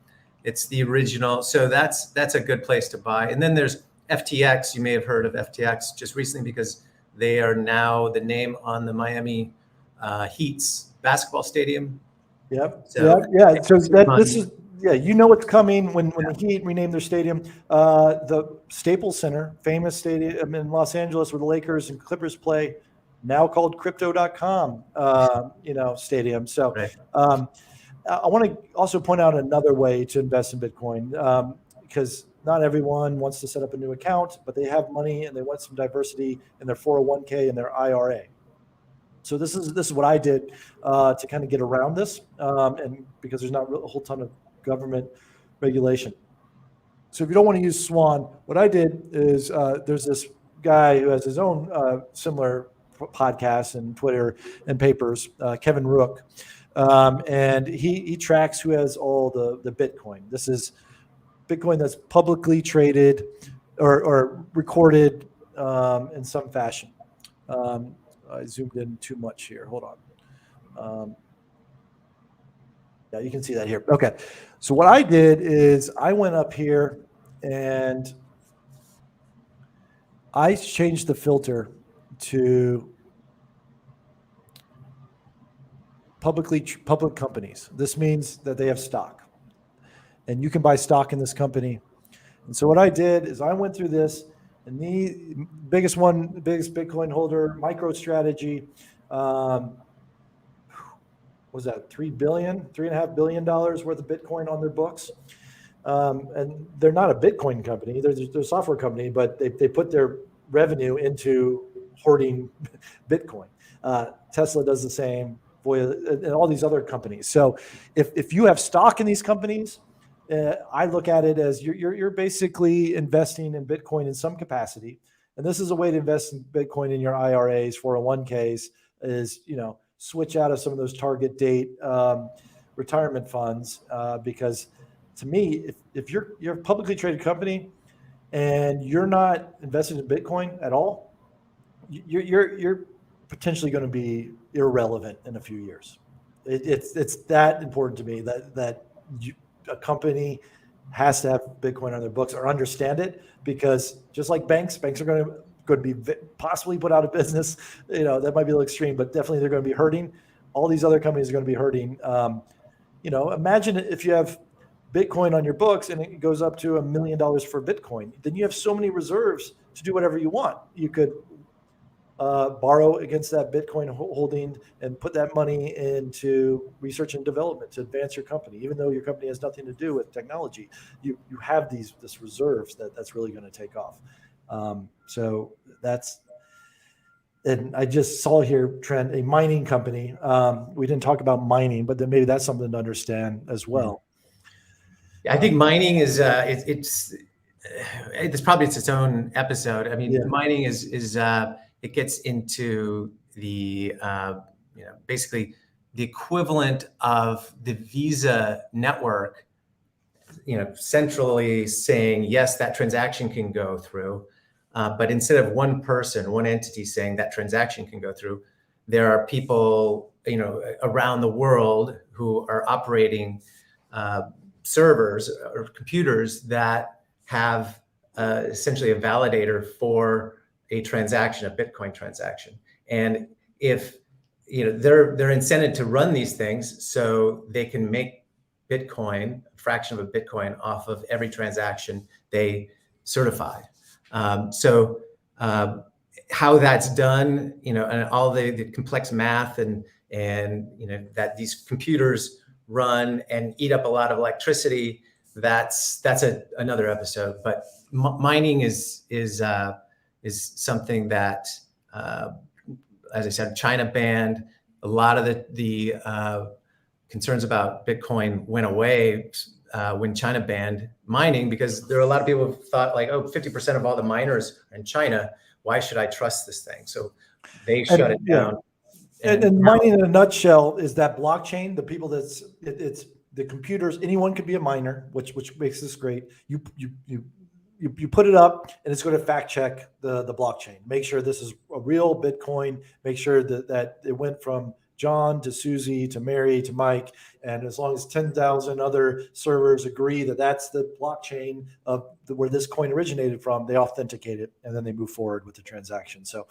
It's the original. So that's a good place to buy. And then there's FTX. You may have heard of FTX just recently because they are now the name on the Miami Heat's basketball stadium. Yep. So, yeah. So this is, you know what's coming when the Heat rename their stadium. The Staples Center, famous stadium in Los Angeles where the Lakers and Clippers play, now called Crypto.com, stadium. So right. I want to also point out another way to invest in Bitcoin, because not everyone wants to set up a new account, but they have money and they want some diversity in their 401k and their IRA. So this is what I did to kind of get around this, and because there's not a whole ton of government regulation. So if you don't want to use Swan, what I did is there's this guy who has his own similar podcasts and Twitter and papers, Kevin Rook. And he tracks who has all the Bitcoin. This is Bitcoin that's publicly traded or recorded in some fashion. I zoomed in too much here. Hold on. Yeah, you can see that here. Okay. So what I did is I went up here and I changed the filter to public companies. This means that they have stock, and you can buy stock in this company. And so what I did is I went through this, and the biggest Bitcoin holder, MicroStrategy, was that $3.5 billion worth of Bitcoin on their books. And they're not a Bitcoin company; they're a software company, but they put their revenue into hoarding Bitcoin. Tesla does the same. And all these other companies. So if you have stock in these companies, I look at it as you're basically investing in Bitcoin in some capacity. And this is a way to invest in Bitcoin in your IRAs, 401ks, is, switch out of some of those target date retirement funds. Because to me, if you're a publicly traded company and you're not invested in Bitcoin at all, you're potentially going to be irrelevant in a few years. It's that important to me that a company has to have Bitcoin on their books or understand it, because just like banks are going to be possibly put out of business. That might be a little extreme, but definitely they're going to be hurting. All these other companies are going to be hurting. Imagine if you have Bitcoin on your books and it goes up to $1 million for Bitcoin, then you have so many reserves to do whatever you want. You could borrow against that Bitcoin holding and put that money into research and development to advance your company. Even though your company has nothing to do with technology, you have this reserves that's really going to take off. So that's, and I just saw here, Trent, a mining company. We didn't talk about mining, but then maybe that's something to understand as well. I think mining is it's probably its own episode. I mean, mining is it gets into the basically the equivalent of the Visa network, centrally saying yes, that transaction can go through. But instead of one person, one entity saying that transaction can go through, there are people, around the world who are operating servers or computers that have essentially a validator for a transaction, a Bitcoin transaction. And if they're incented to run these things so they can make Bitcoin, a fraction of a Bitcoin off of every transaction they certify. So how that's done, and all the complex math and that these computers run and eat up a lot of electricity, that's another episode. But mining is something that, as I said, China banned. A lot of the concerns about Bitcoin went away when China banned mining, because there are a lot of people who thought 50% of all the miners are in China. Why should I trust this thing? So they shut it down. And mining in a nutshell is that blockchain, the people it's the computers, anyone could be a miner, which makes this great. You put it up and it's going to fact check the blockchain, make sure this is a real Bitcoin, make sure that it went from John to Susie to Mary to Mike. And as long as 10,000 other servers agree that that's the blockchain of where this coin originated from, they authenticate it and then they move forward with the transaction. So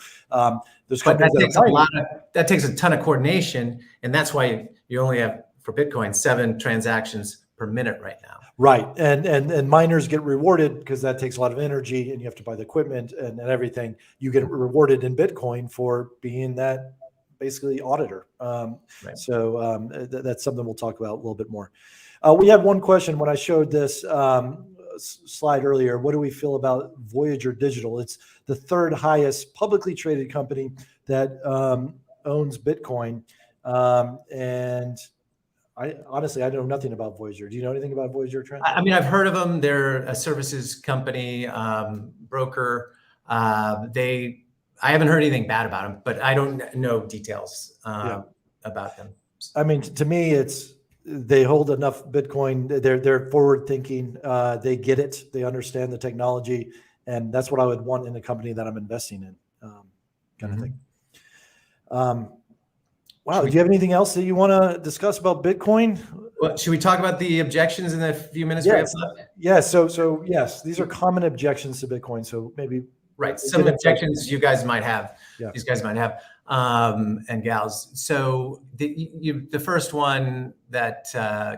there's companies that takes a ton of coordination. And that's why you only have, for Bitcoin, 7 transactions per minute right now. Right. And miners get rewarded because that takes a lot of energy and you have to buy the equipment and everything. You get rewarded in Bitcoin for being that basically auditor. Right. So that's something we'll talk about a little bit more. We had one question when I showed this slide earlier. What do we feel about Voyager Digital? It's the 3rd highest publicly traded company that owns Bitcoin. And I honestly know nothing about Voyager. Do you know anything about Voyager, Trent? I mean, I've heard of them. They're a services company, broker. I haven't heard anything bad about them, but I don't know details about them. I mean, to me, they hold enough Bitcoin. They're forward thinking. They get it. They understand the technology, and that's what I would want in a company that I'm investing in, kind of thing. Wow. Do you have anything else that you want to discuss about Bitcoin? Well, should we talk about the objections in the few minutes we have left? Yes. So yes, these are common objections to Bitcoin. So maybe. Right. Some objections you guys might have, these guys might have, and gals. So the first one that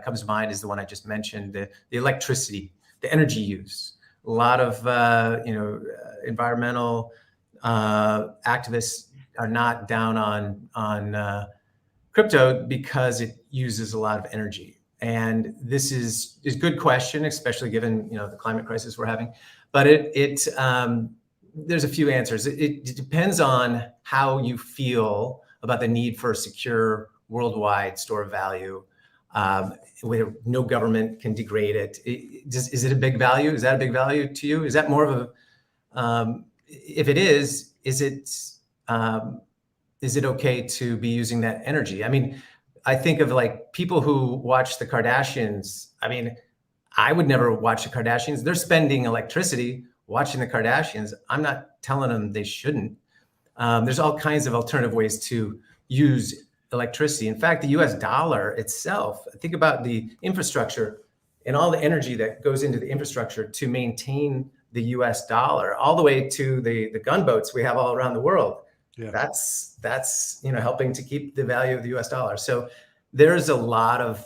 comes to mind is the one I just mentioned, the electricity, the energy use. A lot of, environmental activists are not down on crypto because it uses a lot of energy. And this is a good question, especially given, the climate crisis we're having. But there's a few answers. It depends on how you feel about the need for a secure worldwide store of value, where no government can degrade it. Is it a big value? Is that a big value to you? Is that more of a, if it is it okay to be using that energy? I mean, I think of people who watch the Kardashians. I mean, I would never watch the Kardashians. They're spending electricity watching the Kardashians. I'm not telling them they shouldn't. There's all kinds of alternative ways to use electricity. In fact, the US dollar itself, think about the infrastructure and all the energy that goes into the infrastructure to maintain the US dollar, all the way to the gunboats we have all around the world. Yeah. That's helping to keep the value of the US dollar. So there's a lot of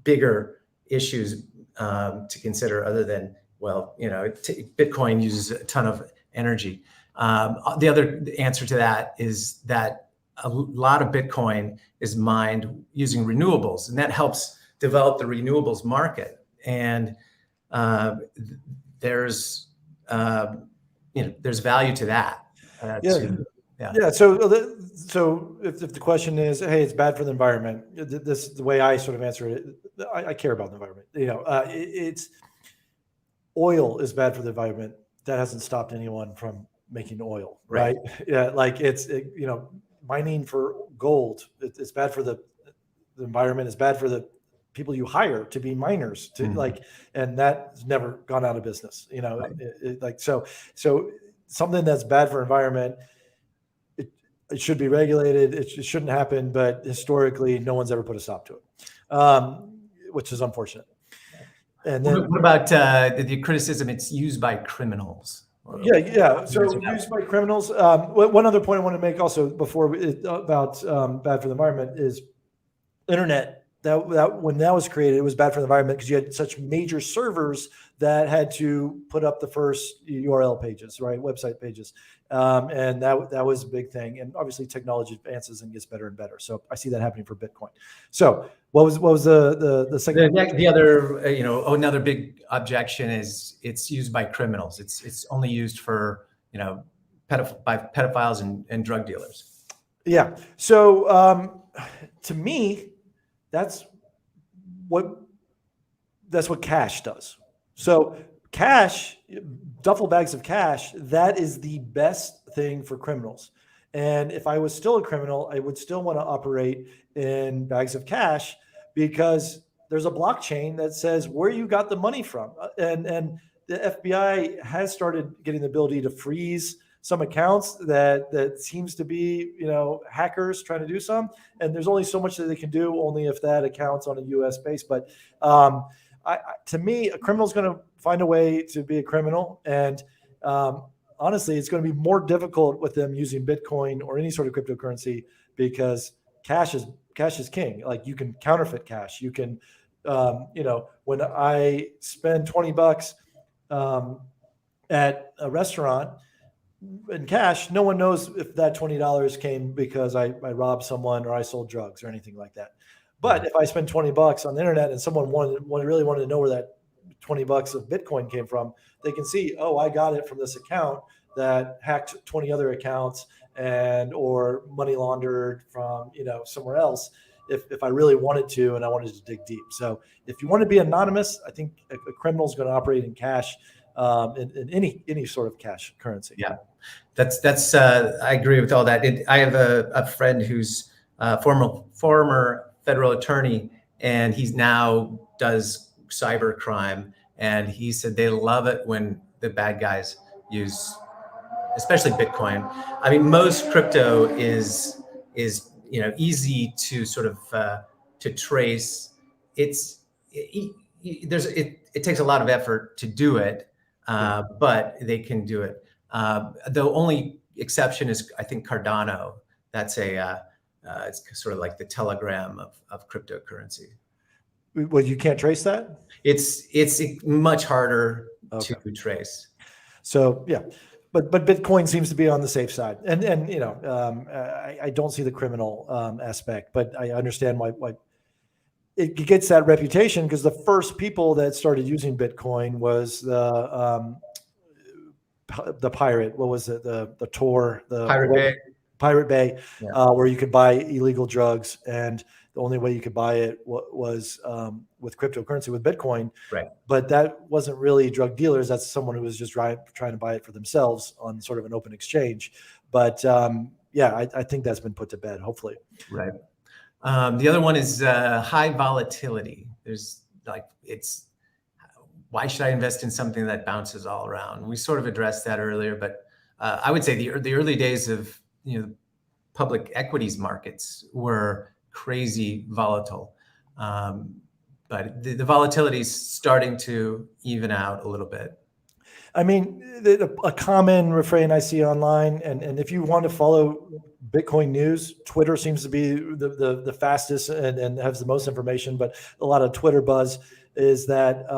bigger issues to consider, other than, Bitcoin uses a ton of energy. The other answer to that is that a lot of Bitcoin is mined using renewables, and that helps develop the renewables market. And there's there's value to that. Yeah. So if the question is, hey, it's bad for the environment, this the way I sort of answer it. I care about the environment. It's oil is bad for the environment. That hasn't stopped anyone from making oil, right? Yeah, like mining for gold. It's bad for the environment. It's bad for the people you hire to be miners, and that's never gone out of business. Right. So something that's bad for environment. It should be regulated. It shouldn't happen, but historically, no one's ever put a stop to it, which is unfortunate. And then, what about the criticism? It's used by criminals. Yeah. So used by criminals. One other point I want to make also about bad for the environment is internet. That when that was created, it was bad for the environment because you had such major servers that had to put up the first URL pages, right? Website pages. And that was a big thing. And obviously technology advances and gets better and better. So I see that happening for Bitcoin. So what was the second? The other, another big objection is it's used by criminals. It's only used for, by pedophiles and drug dealers. Yeah. So to me, that's what cash does. So cash, duffel bags of cash, that is the best thing for criminals. And if I was still a criminal, I would still want to operate in bags of cash because there's a blockchain that says where you got the money from. And the FBI has started getting the ability to freeze some accounts that seems to be, hackers trying to do some, and there's only so much that they can do only if that account's on a US base. But to me, a criminal's going to find a way to be a criminal. And honestly, it's going to be more difficult with them using Bitcoin or any sort of cryptocurrency because cash is king. Like you can counterfeit cash. You can, when I spend $20 at a restaurant, in cash, no one knows if that $20 came because I robbed someone or I sold drugs or anything like that. But if I spend $20 on the internet and someone really wanted to know where that $20 of Bitcoin came from, they can see, oh, I got it from this account that hacked 20 other accounts or money laundered from somewhere else. If I really wanted to and I wanted to dig deep. So if you want to be anonymous, I think a criminal is going to operate in cash. In any sort of cash currency. Yeah, that's I agree with all that. I have a friend who's former federal attorney, and he's now does cyber crime, and he said they love it when the bad guys use, especially Bitcoin. I mean, most crypto is easy to sort of to trace. It takes a lot of effort to do it. But they can do it. The only exception is, I think, Cardano. That's it's sort of like the Telegram of cryptocurrency. Well, you can't trace that? It's much harder to trace. So yeah, but Bitcoin seems to be on the safe side, and I don't see the criminal aspect, but I understand why. It gets that reputation because the first people that started using Bitcoin was the pirate. What was it? The Tor, the Pirate Bay, where you could buy illegal drugs, and the only way you could buy it was with cryptocurrency, with Bitcoin. Right. But that wasn't really drug dealers. That's someone who was just trying to buy it for themselves on sort of an open exchange. But I think that's been put to bed, hopefully. Right. The other one is high volatility. Why should I invest in something that bounces all around? We sort of addressed that earlier, but I would say the early days of public equities markets were crazy volatile, but the volatility is starting to even out a little bit. I mean, a common refrain I see online, and if you want to follow Bitcoin news, Twitter seems to be the fastest and has the most information, but a lot of Twitter buzz is that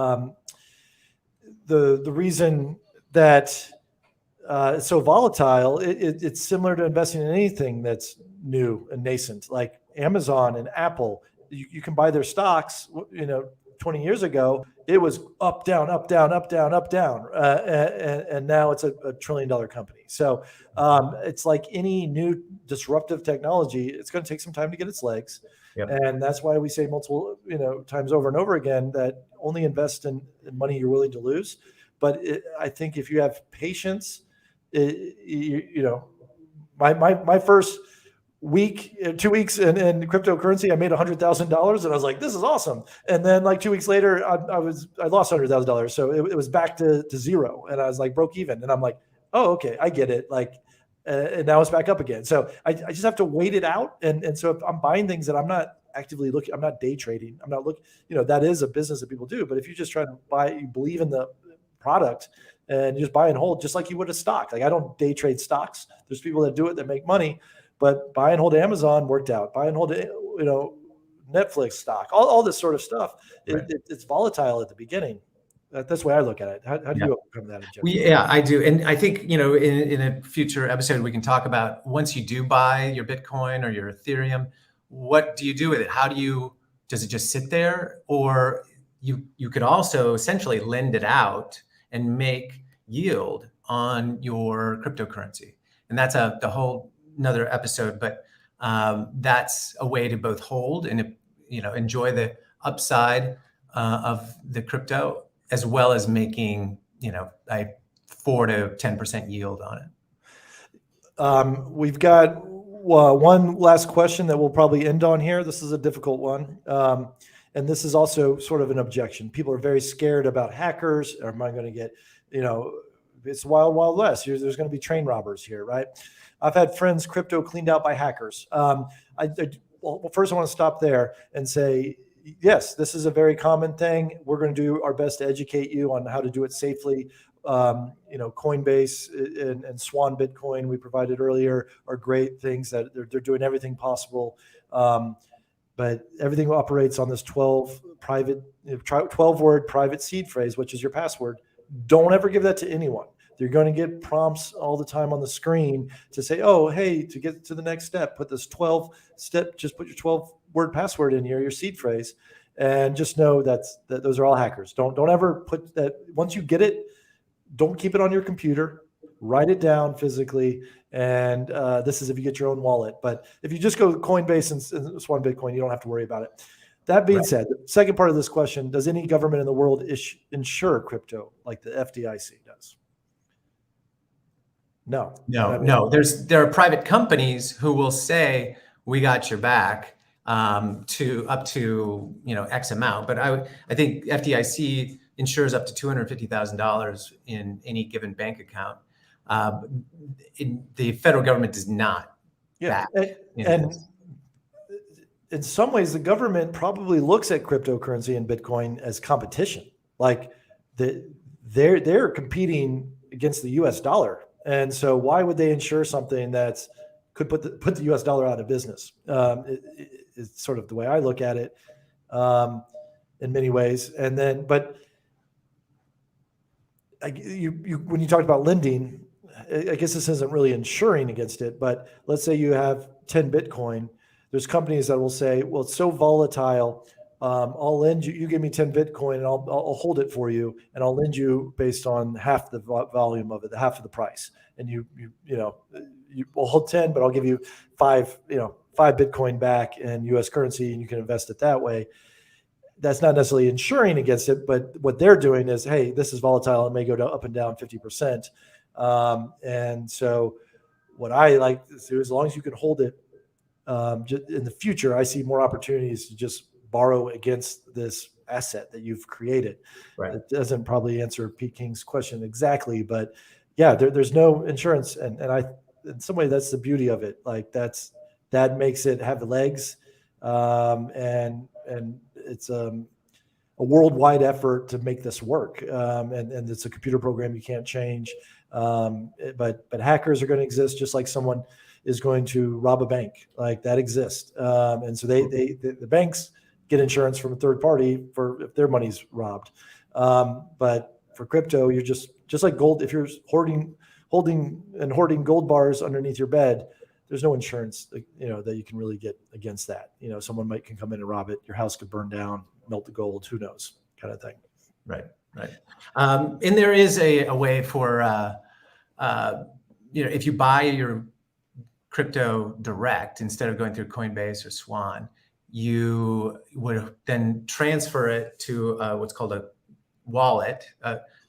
the reason that it's so volatile. It's similar to investing in anything that's new and nascent, like Amazon and Apple. You can buy their stocks. 20 years ago, it was up, down, up, down, up, down, up, down, and now it's a $1 trillion company. So it's like any new disruptive technology. It's going to take some time to get its legs. Yep. And that's why we say multiple, times over and over again that only invest in money you're willing to lose. But I think if you have patience, my first week, 2 weeks in cryptocurrency, I made $100,000, and I was like, this is awesome. And then like 2 weeks later, I lost $100,000. So it was back to zero, and I was like broke even. And I'm like, oh, okay, I get it. Like, and now it's back up again. So I just have to wait it out. And so if I'm buying things that I'm not actively looking, I'm not day trading. I'm not looking, that is a business that people do. But if you just try to buy, you believe in the product and you just buy and hold, just like you would a stock. Like I don't day trade stocks. There's people that do it that make money, but buy and hold Amazon worked out. Buy and hold, Netflix stock, all this sort of stuff. Right. It's volatile at the beginning. That's the way I look at it. How do you overcome that? Yeah, I do. And I think, in a future episode, we can talk about once you do buy your Bitcoin or your Ethereum, what do you do with it? Does it just sit there? Or you could also essentially lend it out and make yield on your cryptocurrency. And that's the whole another episode, but that's a way to both hold and, enjoy the upside of the crypto, as well as making, a 4 to 10% yield on it. We've got one last question that we'll probably end on here. This is a difficult one. And this is also sort of an objection. People are very scared about hackers. Am I going to get, it's wild, wild west. There's going to be train robbers here, right? I've had friends crypto cleaned out by hackers. Well, first I want to stop there and say, yes, this is a very common thing. We're going to do our best to educate you on how to do it safely. Coinbase and Swan Bitcoin we provided earlier are great things that they're doing everything possible. But everything operates on this 12-word private seed phrase, which is your password. Don't ever give that to anyone. You're going to get prompts all the time on the screen to say, oh, hey, to get to the next step, put this 12-step, just put your 12-word password in here, your seed phrase, and just know that those are all hackers. Don't ever put that. Once you get it, don't keep it on your computer. Write it down physically. And this is if you get your own wallet. But if you just go to Coinbase and Swan Bitcoin, you don't have to worry about it. That being said, the second part of this question, does any government in the world insure crypto like the FDIC does? No. There are private companies who will say, we got your back to up to, X amount. But I think FDIC insures up to $250,000 in any given bank account. The federal government does not. Yeah. And in some ways, the government probably looks at cryptocurrency and Bitcoin as competition. Like they're competing against the US dollar. And so why would they insure something that could put the US dollar out of business? It's sort of the way I look at it in many ways. And then, but when you talked about lending, I guess this isn't really insuring against it, but let's say you have 10 Bitcoin. There's companies that will say, well, it's so volatile. I'll lend you give me 10 Bitcoin and I'll hold it for you. And I'll lend you based on half the volume of it, half of the price. And you will hold 10, but I'll give you five Bitcoin back in US currency and you can invest it that way. That's not necessarily insuring against it, but what they're doing is, hey, this is volatile. It may go up and down 50%. And so what I like to do, as long as you can hold it, in the future, I see more opportunities to just borrow against this asset that you've created. Right. It doesn't probably answer Pete King's question exactly, but yeah, there's no insurance. And in some way, that's the beauty of it. Like that makes it have legs. And it's a worldwide effort to make this work. And it's a computer program you can't change. But hackers are going to exist just like someone is going to rob a bank. Like that exists. And so the banks get insurance from a third party for if their money's robbed. But for crypto, you're just like gold. If you're holding holding and hoarding gold bars underneath your bed, there's no insurance, that you can really get against that. Someone can come in and rob it. Your house could burn down, melt the gold, who knows, kind of thing. Right. And there is a way for, if you buy your crypto direct instead of going through Coinbase or Swan, you would then transfer it to what's called a wallet.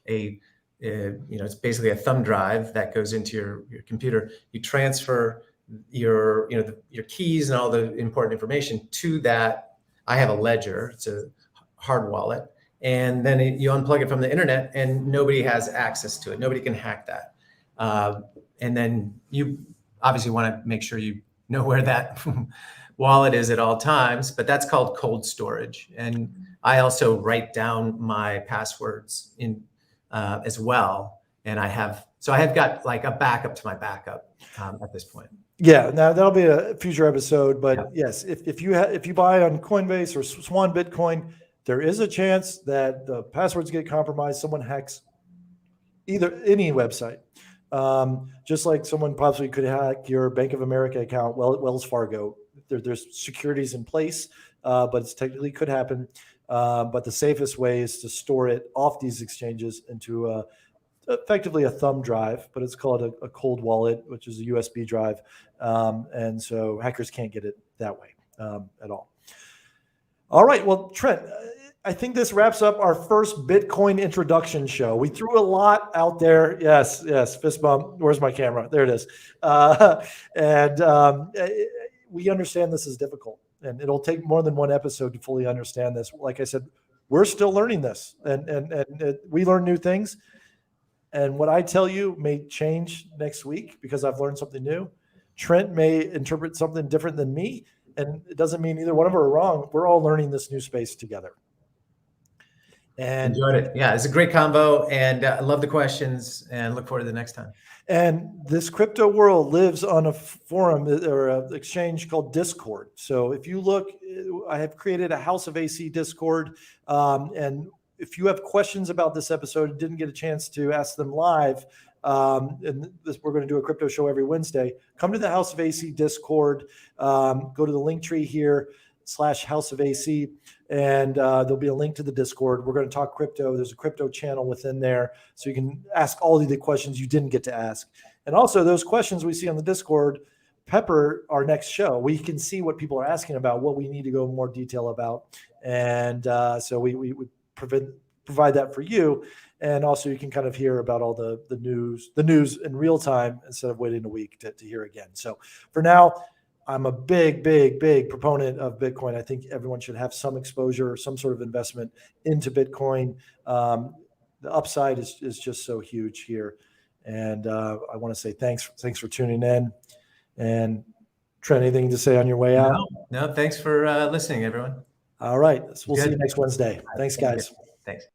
It's basically a thumb drive that goes into your computer. You transfer your keys and all the important information to that. I have a Ledger. It's a hard wallet. And then you unplug it from the internet and nobody has access to it. Nobody can hack that. And then you obviously want to make sure you know where that wallet is at all times, but that's called cold storage. And I also write down my passwords in as well. And I have got like a backup to my backup at this point. Yeah, now that'll be a future episode, but yes, if you buy on Coinbase or Swan Bitcoin, there is a chance that the passwords get compromised. Someone hacks any website, just like someone possibly could hack your Bank of America account, Wells Fargo. There's securities in place, but it technically could happen. But the safest way is to store it off these exchanges into effectively a thumb drive, but it's called a cold wallet, which is a USB drive. And so hackers can't get it that way at all. All right. Well, Trent, I think this wraps up our first Bitcoin introduction show. We threw a lot out there. Yes. Fist bump. Where's my camera? There it is. We understand this is difficult, and it'll take more than one episode to fully understand this. Like I said, we're still learning this, and we learn new things. And what I tell you may change next week because I've learned something new. Trent may interpret something different than me, and it doesn't mean either one of us are wrong. We're all learning this new space together. And enjoyed it. Yeah, it's a great combo, and I love the questions, and look forward to the next time. And this crypto world lives on a forum or an exchange called Discord. So if you look, I have created a House of AC Discord, and if you have questions about this episode, didn't get a chance to ask them live, and we're going to do a crypto show every Wednesday, come to the House of AC Discord, go to the link tree here /House of AC, and there'll be a link to the Discord. We're going to talk crypto. There's a crypto channel within there, so you can ask all of the questions you didn't get to ask. And also those questions we see on the Discord pepper our next show. We can see what people are asking about, what we need to go in more detail about. And so we provide that for you. And also you can kind of hear about all the news in real time instead of waiting a week to hear again. So for now, I'm a big proponent of Bitcoin. I think everyone should have some exposure, some sort of investment into Bitcoin. The upside is just so huge here. And I want to say thanks for tuning in. And Trent, anything to say on your way out? No, thanks for listening, everyone. All right. We'll see you next Wednesday. Thanks, guys. Thanks.